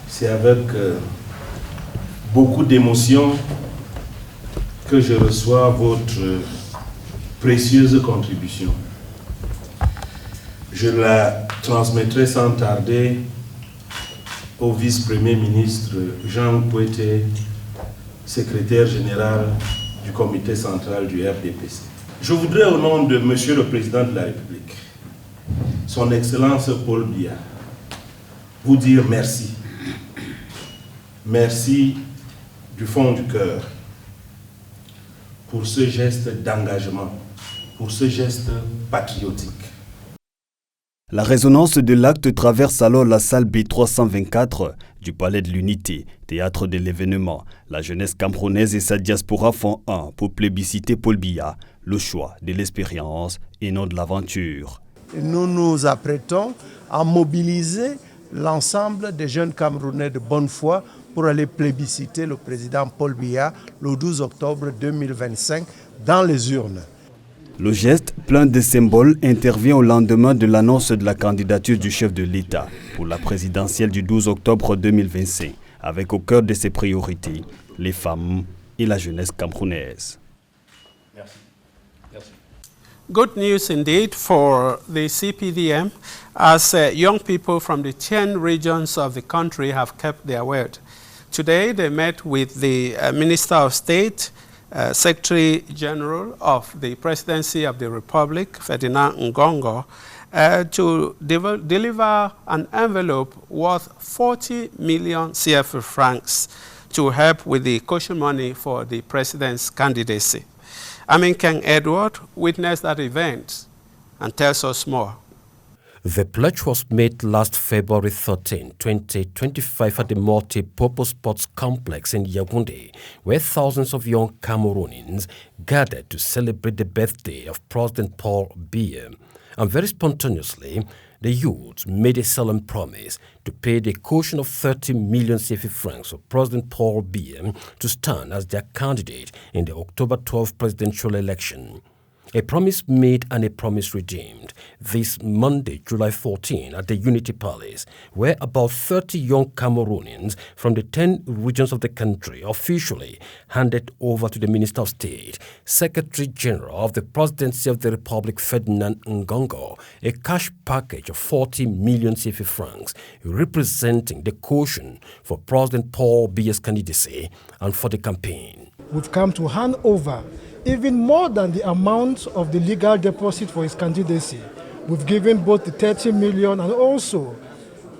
C'est avec beaucoup d'émotion que je reçois votre précieuse contribution. Je la transmettrai sans tarder au vice-premier ministre Jean Pouete, secrétaire général du comité central du RDPC. Je voudrais au nom de Monsieur le Président de la République, Son Excellence Paul Biya, vous dire merci. Merci du fond du cœur pour ce geste d'engagement, pour ce geste patriotique. La résonance de l'acte traverse alors la salle B324 du Palais de l'Unité, théâtre de l'événement. La jeunesse camerounaise et sa diaspora font un pour plébisciter Paul Biya, le choix de l'expérience et non de l'aventure. Nous nous apprêtons à mobiliser l'ensemble des jeunes Camerounais de bonne foi pour aller plébisciter le président Paul Biya le 12 octobre 2025 dans les urnes. Le geste, plein de symboles, intervient au lendemain de l'annonce de la candidature du chef de l'État pour la présidentielle du 12 octobre 2025, avec au cœur de ses priorités les femmes et la jeunesse camerounaise. Merci. Merci. Good news indeed for the CPDM, as young people from the 10 regions of the country have kept their word. Today they met with the Minister of State, Secretary General of the Presidency of the Republic, Ferdinand Ngongo, to deliver an envelope worth 40 million CFA francs to help with the caution money for the president's candidacy. Amin King Edward witnessed that event and tells us more. The pledge was made last February 13, 2025 at the Multi-Purpose Sports Complex in Yaoundé, where thousands of young Cameroonians gathered to celebrate the birthday of President Paul Biya. And very spontaneously, the youth made a solemn promise to pay the caution of 30 million CFA francs for President Paul Biya to stand as their candidate in the October 12 presidential election. A promise made and a promise redeemed this Monday, July 14, at the Unity Palace, where about 30 young Cameroonians from the 10 regions of the country officially handed over to the Minister of State, Secretary General of the Presidency of the Republic, Ferdinand Ngongo, a cash package of 40 million CFA francs, representing the caution for President Paul Biya's candidacy and for the campaign. We've come to hand over even more than the amount of the legal deposit for his candidacy. We've given both the 30 million and also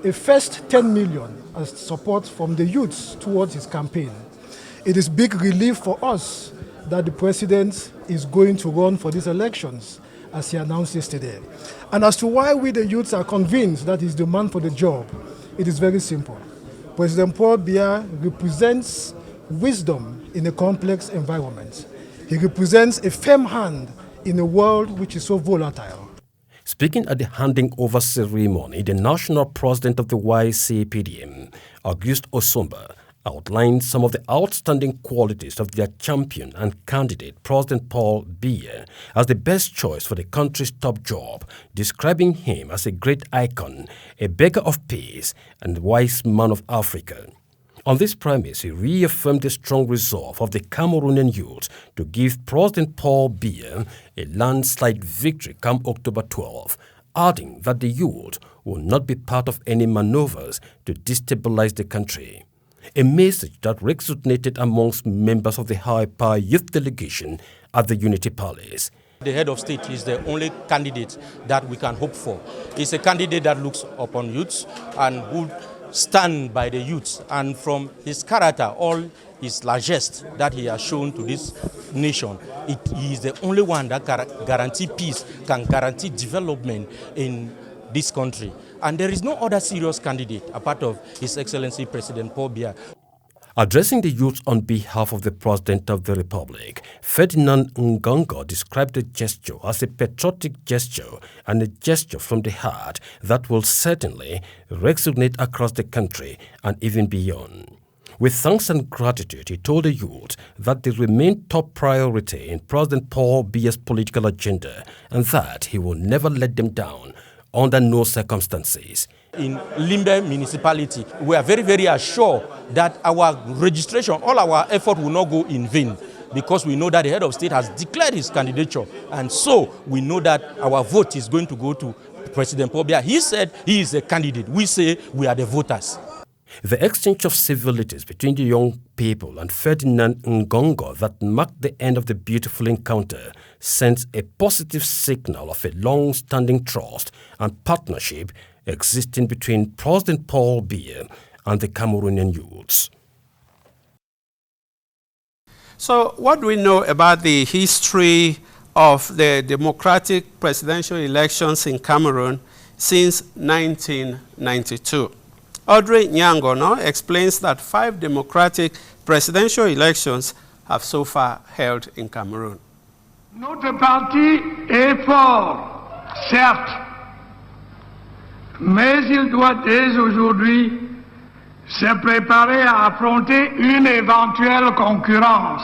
a first 10 million as support from the youths towards his campaign. It is big relief for us that the president is going to run for these elections, as he announced yesterday. And as to why we the youths are convinced that he's the man for the job, it is very simple. President Paul Biya represents wisdom in a complex environment. He represents a firm hand in a world which is so volatile. Speaking at the handing over ceremony, the national president of the YCPDM, Auguste Osumba, outlined some of the outstanding qualities of their champion and candidate, President Paul Biya, as the best choice for the country's top job, describing him as a great icon, a beggar of peace, and wise man of Africa. On this premise, he reaffirmed the strong resolve of the Cameroonian youth to give President Paul Biya a landslide victory come October 12, adding that the youth will not be part of any maneuvers to destabilize the country. A message that resonated amongst members of the high-power youth delegation at the Unity Palace. The head of state is the only candidate that we can hope for. He's a candidate that looks upon youths and who stand by the youths. And from his character, all his largesse that he has shown to this nation, he is the only one that can guarantee peace, can guarantee development in this country. And there is no other serious candidate apart of His Excellency President Paul Biya. Addressing the youth on behalf of the President of the Republic, Ferdinand Ngongo described the gesture as a patriotic gesture and a gesture from the heart that will certainly resonate across the country and even beyond. With thanks and gratitude, he told the youth that they remain top priority in President Paul Biya's political agenda and that he will never let them down under no circumstances. In Limbe municipality, we are very, very assured that our registration, all our effort will not go in vain because we know that the head of state has declared his candidature. And so we know that our vote is going to go to President Paul Biya. He said he is a candidate. We say we are the voters. The exchange of civilities between the young people and Ferdinand Ngongo that marked the end of the beautiful encounter sends a positive signal of a long-standing trust and partnership existing between President Paul Biya and the Cameroonian youths. So what do we know about the history of the democratic presidential elections in Cameroon since 1992? Audrey Nyangono explains that 5 democratic presidential elections have so far held in Cameroon. Notre parti est fort, certes, mais il doit dès aujourd'hui se préparer à affronter une éventuelle concurrence.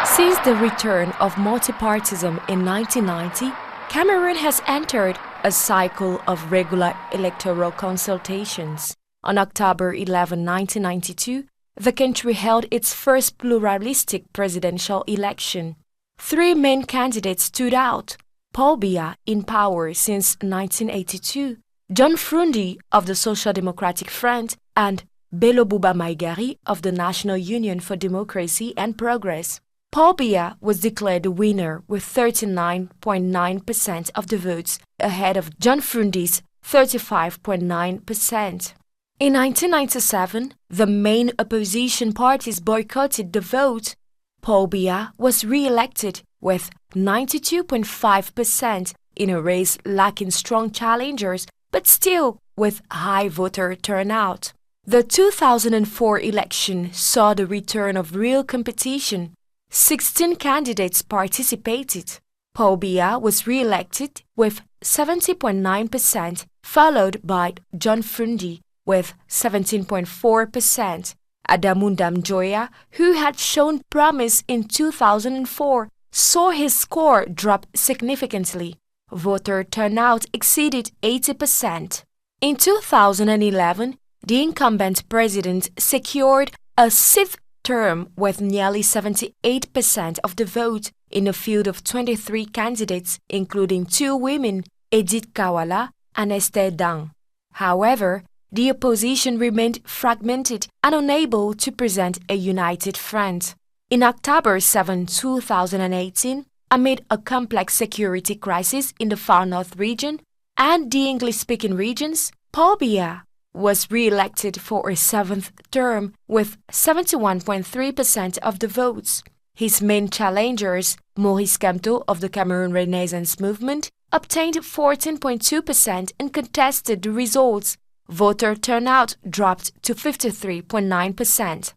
Since the return of multipartism in 1990, Cameroon has entered a cycle of regular electoral consultations. On October 11, 1992, the country held its first pluralistic presidential election. 3 main candidates stood out: Paul Biya, in power since 1982, John Frundi of the Social Democratic Front, and Bello Bouba Maïgari of the National Union for Democracy and Progress. Paul Biya was declared the winner with 39.9% of the votes, ahead of John Frundi's 35.9%. In 1997, the main opposition parties boycotted the vote. Paul Biya was re-elected with 92.5% in a race lacking strong challengers, but still with high voter turnout. The 2004 election saw the return of real competition. 16 candidates participated. Paul Biya was re-elected with 70.9%, followed by John Frundi with 17.4%. Adamunda Mjoya, who had shown promise in 2004, saw his score drop significantly. Voter turnout exceeded 80%. In 2011, the incumbent president secured a 6th term with nearly 78% of the vote in a field of 23 candidates, including 2 women, Edith Kawala and Esther Dang. However, the opposition remained fragmented and unable to present a united front. In October 7, 2018, amid a complex security crisis in the Far North region and the English-speaking regions, Paul Biya was re-elected for a 7th term with 71.3% of the votes. His main challengers, Maurice Kamto of the Cameroon Renaissance Movement, obtained 14.2% and contested the results. Voter turnout dropped to 53.9%.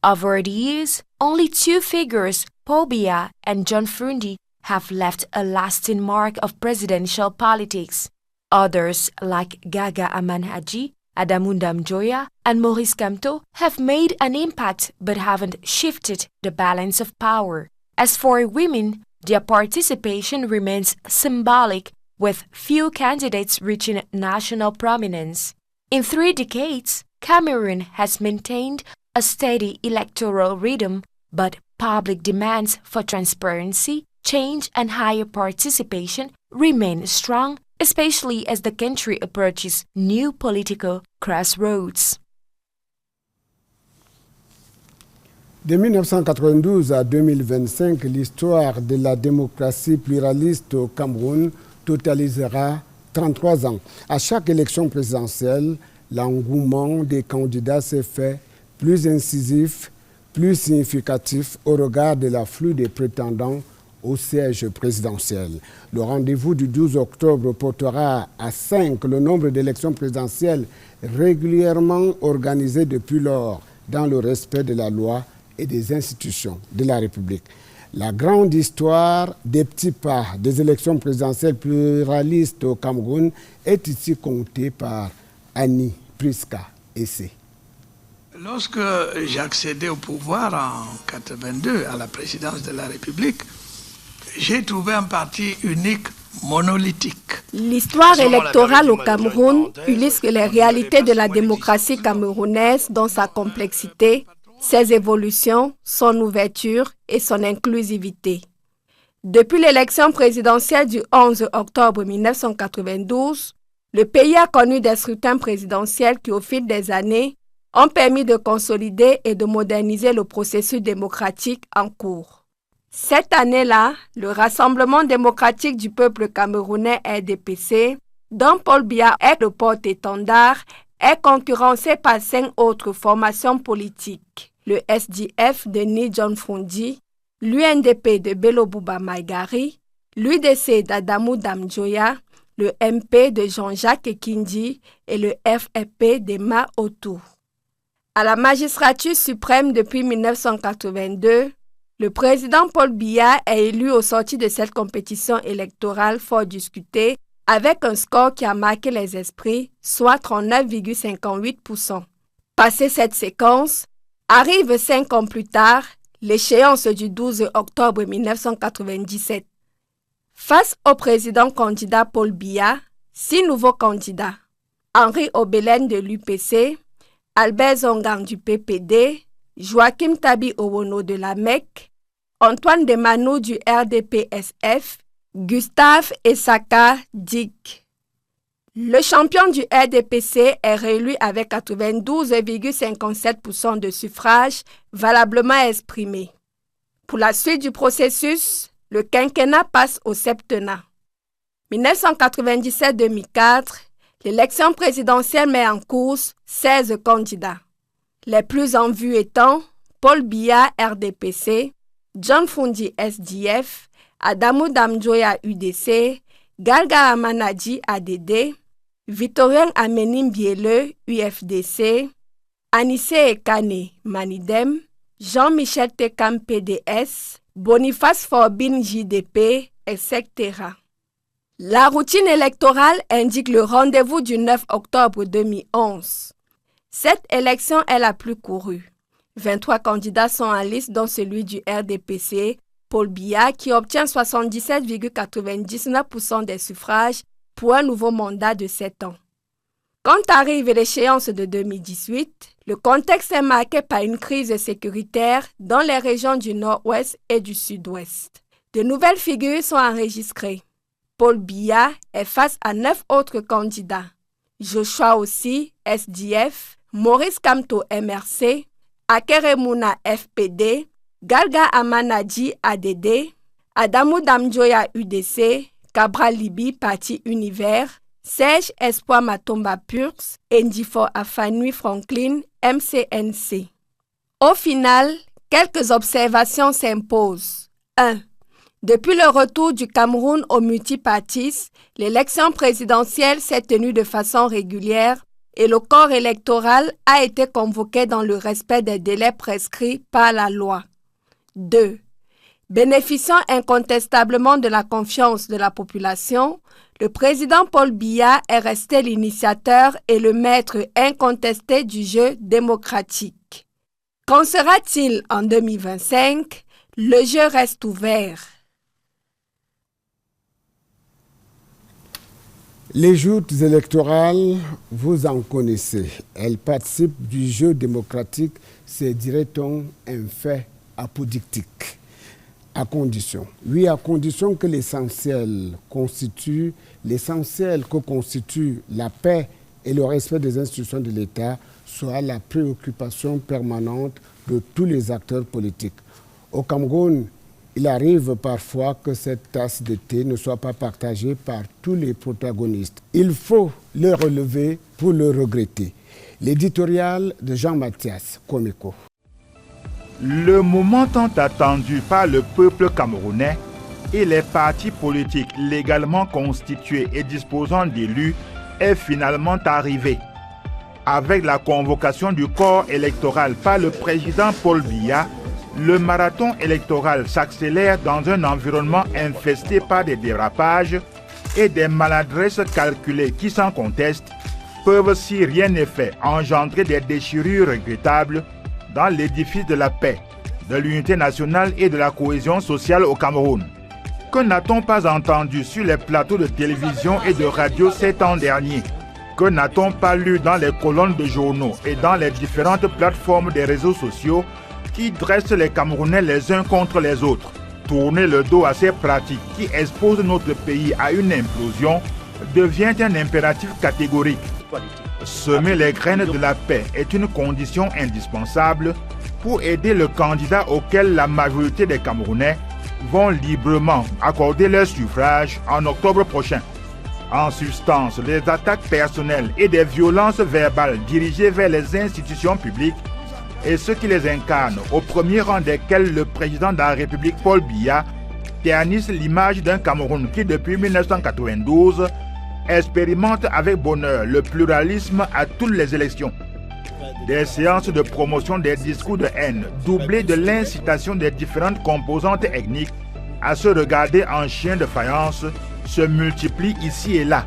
Over the years, only 2 figures, Paul Biya and John Frundi, have left a lasting mark of presidential politics. Others, like Gaga Amanhaji, Adamunda Mjoya, and Maurice Kamto, have made an impact but haven't shifted the balance of power. As for women, their participation remains symbolic, with few candidates reaching national prominence. In 3 decades, Cameroon has maintained a steady electoral rhythm, but public demands for transparency, change and higher participation remain strong, especially as the country approaches new political crossroads. De 1992 à 2025, l'histoire de la démocratie pluraliste au Cameroun totalisera 33 ans. À chaque élection présidentielle, l'engouement des candidats s'est fait plus incisif, plus significatif au regard de l'afflux des prétendants au siège présidentiel. Le rendez-vous du 12 octobre portera à 5 le nombre d'élections présidentielles régulièrement organisées depuis lors dans le respect de la loi et des institutions de la République. La grande histoire des petits pas des élections présidentielles pluralistes au Cameroun est ici contée par Annie Priska Essé. Lorsque j'ai accédé au pouvoir en 1982 à la présidence de la République, j'ai trouvé un parti unique, monolithique. L'histoire électorale au Cameroun illustre les réalités de la démocratie camerounaise dans sa complexité, ses évolutions, son ouverture et son inclusivité. Depuis l'élection présidentielle du 11 octobre 1992, le pays a connu des scrutins présidentiels qui, au fil des années, ont permis de consolider et de moderniser le processus démocratique en cours. Cette année-là, le Rassemblement démocratique du peuple camerounais RDPC, dont Paul Biya est le porte-étendard, est concurrencé par 5 autres formations politiques. Le SDF de Ni John Fundi, l'UNDP de Bello Bouba Maïgari, l'UDC d'Adamou Damjoya, le MP de Jean-Jacques Kindi et le FFP de Ma Otou. À la magistrature suprême depuis 1982, le président Paul Biya est élu au sortir de cette compétition électorale fort discutée avec un score qui a marqué les esprits, soit 39,58%. Passé cette séquence, arrive 5 ans plus tard, l'échéance du 12 octobre 1997. Face au président candidat Paul Biya, 6 nouveaux candidats. Henri Obelen de l'UPC, Albert Zongang du PPD, Joachim Tabi Owono de la MEC, Antoine Demanou du RDPSF, Gustave Essaka Dick. Le champion du RDPC est réélu avec 92,57% de suffrages valablement exprimés. Pour la suite du processus, le quinquennat passe au septennat. 1997-2004, l'élection présidentielle met en course 16 candidats. Les plus en vue étant Paul Biya RDPC, John Fundi SDF, Adamou Damjoya UDC, Galga Amanadi ADD, Victorien Amenim Biele UFDC, Anissé Ekane Manidem, Jean-Michel Tekam PDS, Boniface Forbin JDP, etc. La routine électorale indique le rendez-vous du 9 octobre 2011. Cette élection est la plus courue. 23 candidats sont en liste, dont celui du RDPC, Paul Biya, qui obtient 77,99% des suffrages pour un nouveau mandat de 7 ans. Quand arrive l'échéance de 2018, le contexte est marqué par une crise sécuritaire dans les régions du Nord-Ouest et du Sud-Ouest. De nouvelles figures sont enregistrées. Paul Biya est face à 9 autres candidats. Joshua aussi, SDF, Maurice Kamto MRC, Akeremuna FPD, Galga Amanadi ADD, Adamou Damjoya UDC, Cabral Libi Parti Univers, Serge Espoir Matomba Purs, Ndifo Afanui Franklin MCNC. Au final, quelques observations s'imposent. 1. Depuis le retour du Cameroun au multipartisme, l'élection présidentielle s'est tenue de façon régulière et le corps électoral a été convoqué dans le respect des délais prescrits par la loi. 2. Bénéficiant incontestablement de la confiance de la population, le président Paul Biya est resté l'initiateur et le maître incontesté du jeu démocratique. Qu'en sera-t-il en 2025? Le jeu reste ouvert. Les joutes électorales, vous en connaissez. Elles participent du jeu démocratique, c'est, dirait-on, un fait apodictique. à condition. Oui, à condition que l'essentiel que constitue la paix et le respect des institutions de l'État soit la préoccupation permanente de tous les acteurs politiques. Au Cameroun, il arrive parfois que cette tasse de thé ne soit pas partagée par tous les protagonistes. Il faut le relever pour le regretter. L'éditorial de Jean-Mathias Komeko. Le moment tant attendu par le peuple camerounais et les partis politiques légalement constitués et disposant d'élus est finalement arrivé. Avec la convocation du corps électoral par le président Paul Biya, le marathon électoral s'accélère dans un environnement infesté par des dérapages et des maladresses calculées qui, sans conteste, peuvent, si rien n'est fait, engendrer des déchirures regrettables dans l'édifice de la paix, de l'unité nationale et de la cohésion sociale au Cameroun. Que n'a-t-on pas entendu sur les plateaux de télévision et de radio ces temps derniers? Que n'a-t-on pas lu dans les colonnes de journaux et dans les différentes plateformes des réseaux sociaux qui dressent les Camerounais les uns contre les autres? Tourner le dos à ces pratiques qui exposent notre pays à une implosion devient un impératif catégorique. Semer les graines de la paix est une condition indispensable pour aider le candidat auquel la majorité des Camerounais vont librement accorder leur suffrage en octobre prochain. En substance, les attaques personnelles et des violences verbales dirigées vers les institutions publiques et ceux qui les incarnent, au premier rang desquels le président de la République Paul Biya, ternissent l'image d'un Cameroun qui, depuis 1992, expérimente avec bonheur le pluralisme à toutes les élections. Des séances de promotion des discours de haine, doublées de l'incitation des différentes composantes ethniques à se regarder en chien de faïence, se multiplient ici et là.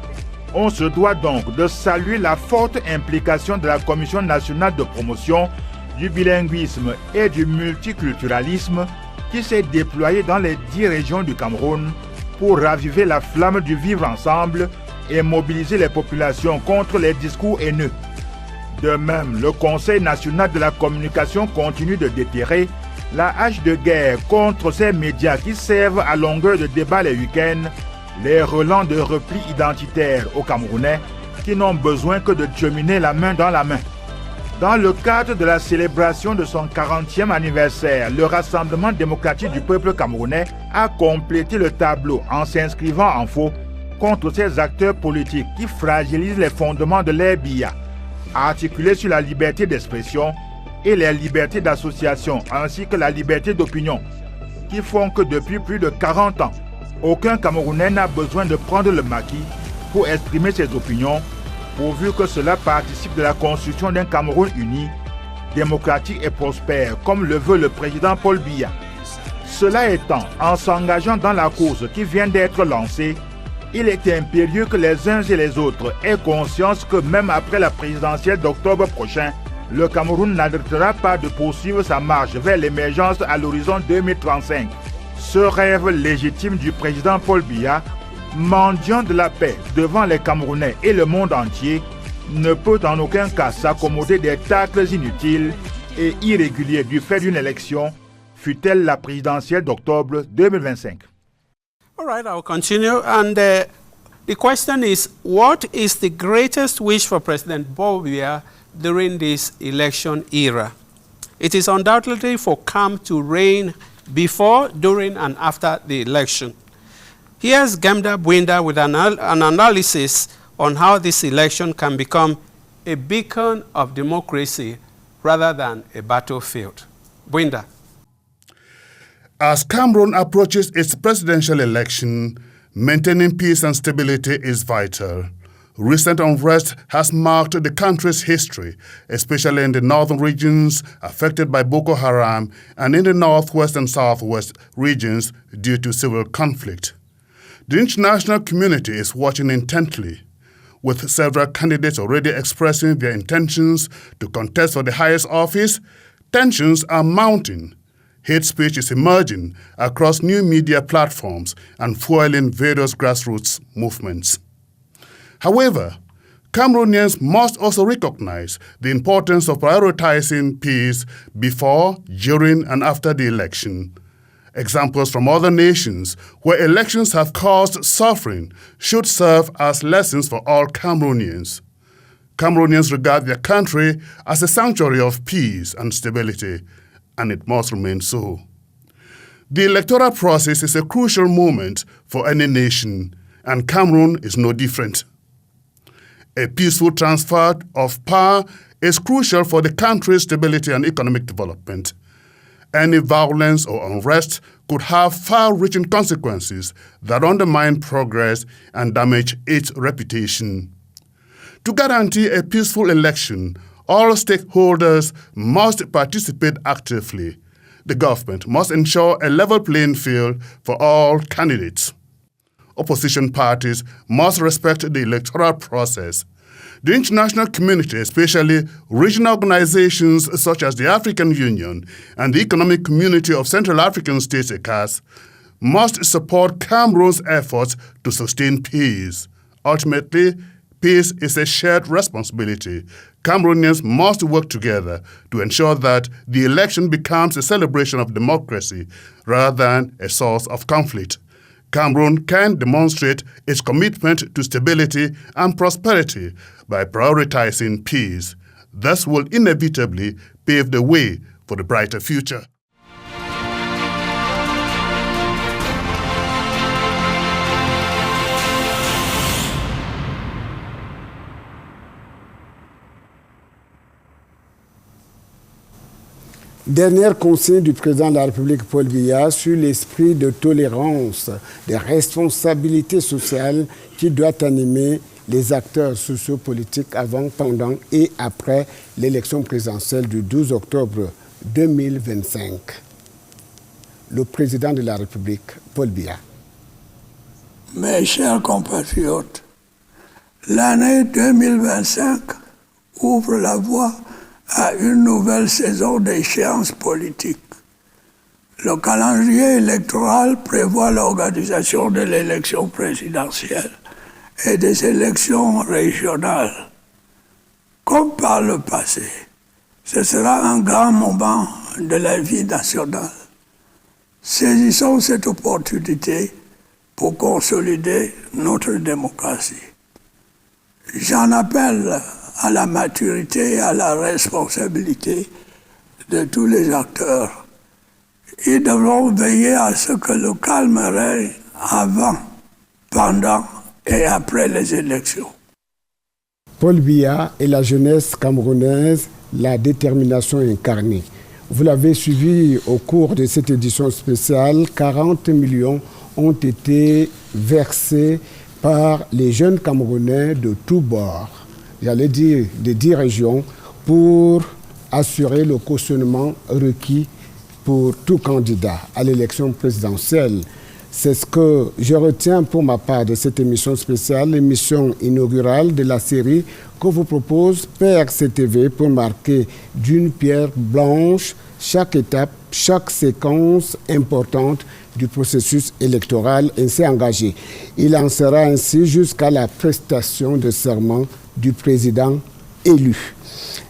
On se doit donc de saluer la forte implication de la Commission nationale de promotion du bilinguisme et du multiculturalisme qui s'est déployée dans les 10 régions du Cameroun pour raviver la flamme du vivre ensemble et mobiliser les populations contre les discours haineux. De même, le Conseil national de la communication continue de déterrer la hache de guerre contre ces médias qui servent à longueur de débat les week-ends les relents de repli identitaire aux Camerounais qui n'ont besoin que de cheminer la main dans la main. Dans le cadre de la célébration de son 40e anniversaire, le Rassemblement démocratique du peuple camerounais a complété le tableau en s'inscrivant en faux contre ces acteurs politiques qui fragilisent les fondements de l'ère Biya, articulés sur la liberté d'expression et les libertés d'association ainsi que la liberté d'opinion, qui font que depuis plus de 40 ans, aucun Camerounais n'a besoin de prendre le maquis pour exprimer ses opinions, pourvu que cela participe de la construction d'un Cameroun uni, démocratique et prospère, comme le veut le président Paul Biya. Cela étant, en s'engageant dans la course qui vient d'être lancée, il est impérieux que les uns et les autres aient conscience que même après la présidentielle d'octobre prochain, le Cameroun n'arrêtera pas de poursuivre sa marche vers l'émergence à l'horizon 2035. Ce rêve légitime du président Paul Biya, mendiant de la paix devant les Camerounais et le monde entier, ne peut en aucun cas s'accommoder des tacles inutiles et irréguliers du fait d'une élection, fût-elle la présidentielle d'octobre 2025. All right, I'll continue. And the question is, what is the greatest wish for President Paul Biya during this election era? It is undoubtedly for calm to reign before, during, and after the election. Here's Gemda Bwinda with an analysis on how this election can become a beacon of democracy rather than a battlefield. Bwinda. As Cameroon approaches its presidential election, maintaining peace and stability is vital. Recent unrest has marked the country's history, especially in the northern regions affected by Boko Haram and in the northwest and southwest regions due to civil conflict. The international community is watching intently, with several candidates already expressing their intentions to contest for the highest office. Tensions are mounting. Hate speech is emerging across new media platforms and fueling various grassroots movements. However, Cameroonians must also recognize the importance of prioritizing peace before, during, and after the election. Examples from other nations where elections have caused suffering should serve as lessons for all Cameroonians. Cameroonians regard their country as a sanctuary of peace and stability, and it must remain so. The electoral process is a crucial moment for any nation, and Cameroon is no different. A peaceful transfer of power is crucial for the country's stability and economic development. Any violence or unrest could have far-reaching consequences that undermine progress and damage its reputation. To guarantee a peaceful election, all stakeholders must participate actively. The government must ensure a level playing field for all candidates. Opposition parties must respect the electoral process. The international community, especially regional organizations such as the African Union and the Economic Community of Central African States, ECAS, must support Cameroon's efforts to sustain peace. Ultimately, peace is a shared responsibility. Cameroonians must work together to ensure that the election becomes a celebration of democracy rather than a source of conflict. Cameroon can demonstrate its commitment to stability and prosperity by prioritizing peace. This will inevitably pave the way for the brighter future. Dernière consigne du président de la République Paul Biya sur l'esprit de tolérance, de responsabilité sociale qui doit animer les acteurs sociopolitiques avant, pendant et après l'élection présidentielle du 12 octobre 2025. Le président de la République, Paul Biya. Mes chers compatriotes, l'année 2025 ouvre la voie à une nouvelle saison d'échéances politiques. Le calendrier électoral prévoit l'organisation de l'élection présidentielle et des élections régionales. Comme par le passé, ce sera un grand moment de la vie nationale. Saisissons cette opportunité pour consolider notre démocratie. J'en appelle à la maturité et à la responsabilité de tous les acteurs. Ils devront veiller à ce que le calme règne avant, pendant et après les élections. Paul Biya et la jeunesse camerounaise, la détermination incarnée. Vous l'avez suivi au cours de cette édition spéciale, 40 millions ont été versés par les jeunes Camerounais de tous bords. J'allais dire des 10 régions, pour assurer le cautionnement requis pour tout candidat à l'élection présidentielle. C'est ce que je retiens pour ma part de cette émission spéciale, l'émission inaugurale de la série que vous propose PRC-TV pour marquer d'une pierre blanche chaque étape, chaque séquence importante du processus électoral ainsi engagé. Il en sera ainsi jusqu'à la prestation de serment du président élu.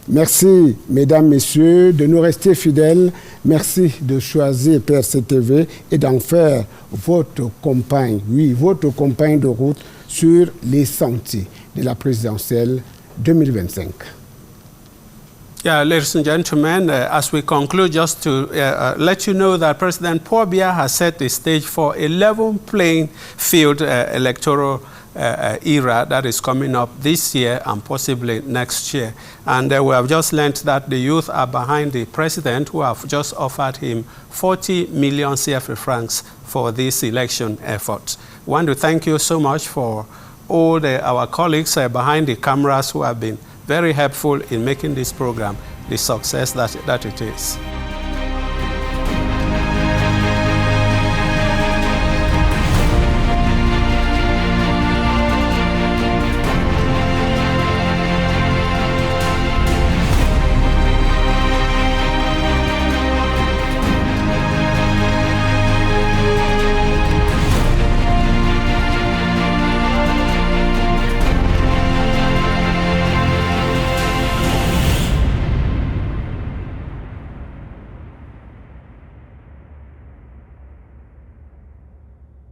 Merci, mesdames, messieurs, de nous rester fidèles. Merci de choisir PRC-TV et d'en faire votre compagne, oui, votre compagne de route sur les sentiers de la présidentielle 2025. Yeah, ladies and gentlemen, as we conclude, just to let you know that President Paul Biya has set the stage for a level playing field electoral era that is coming up this year and possibly next year. And we have just learned that the youth are behind the president, who have just offered him 40 million CFA francs for this election effort. I want to thank you so much for all our colleagues behind the cameras who have been very helpful in making this program the success that it is.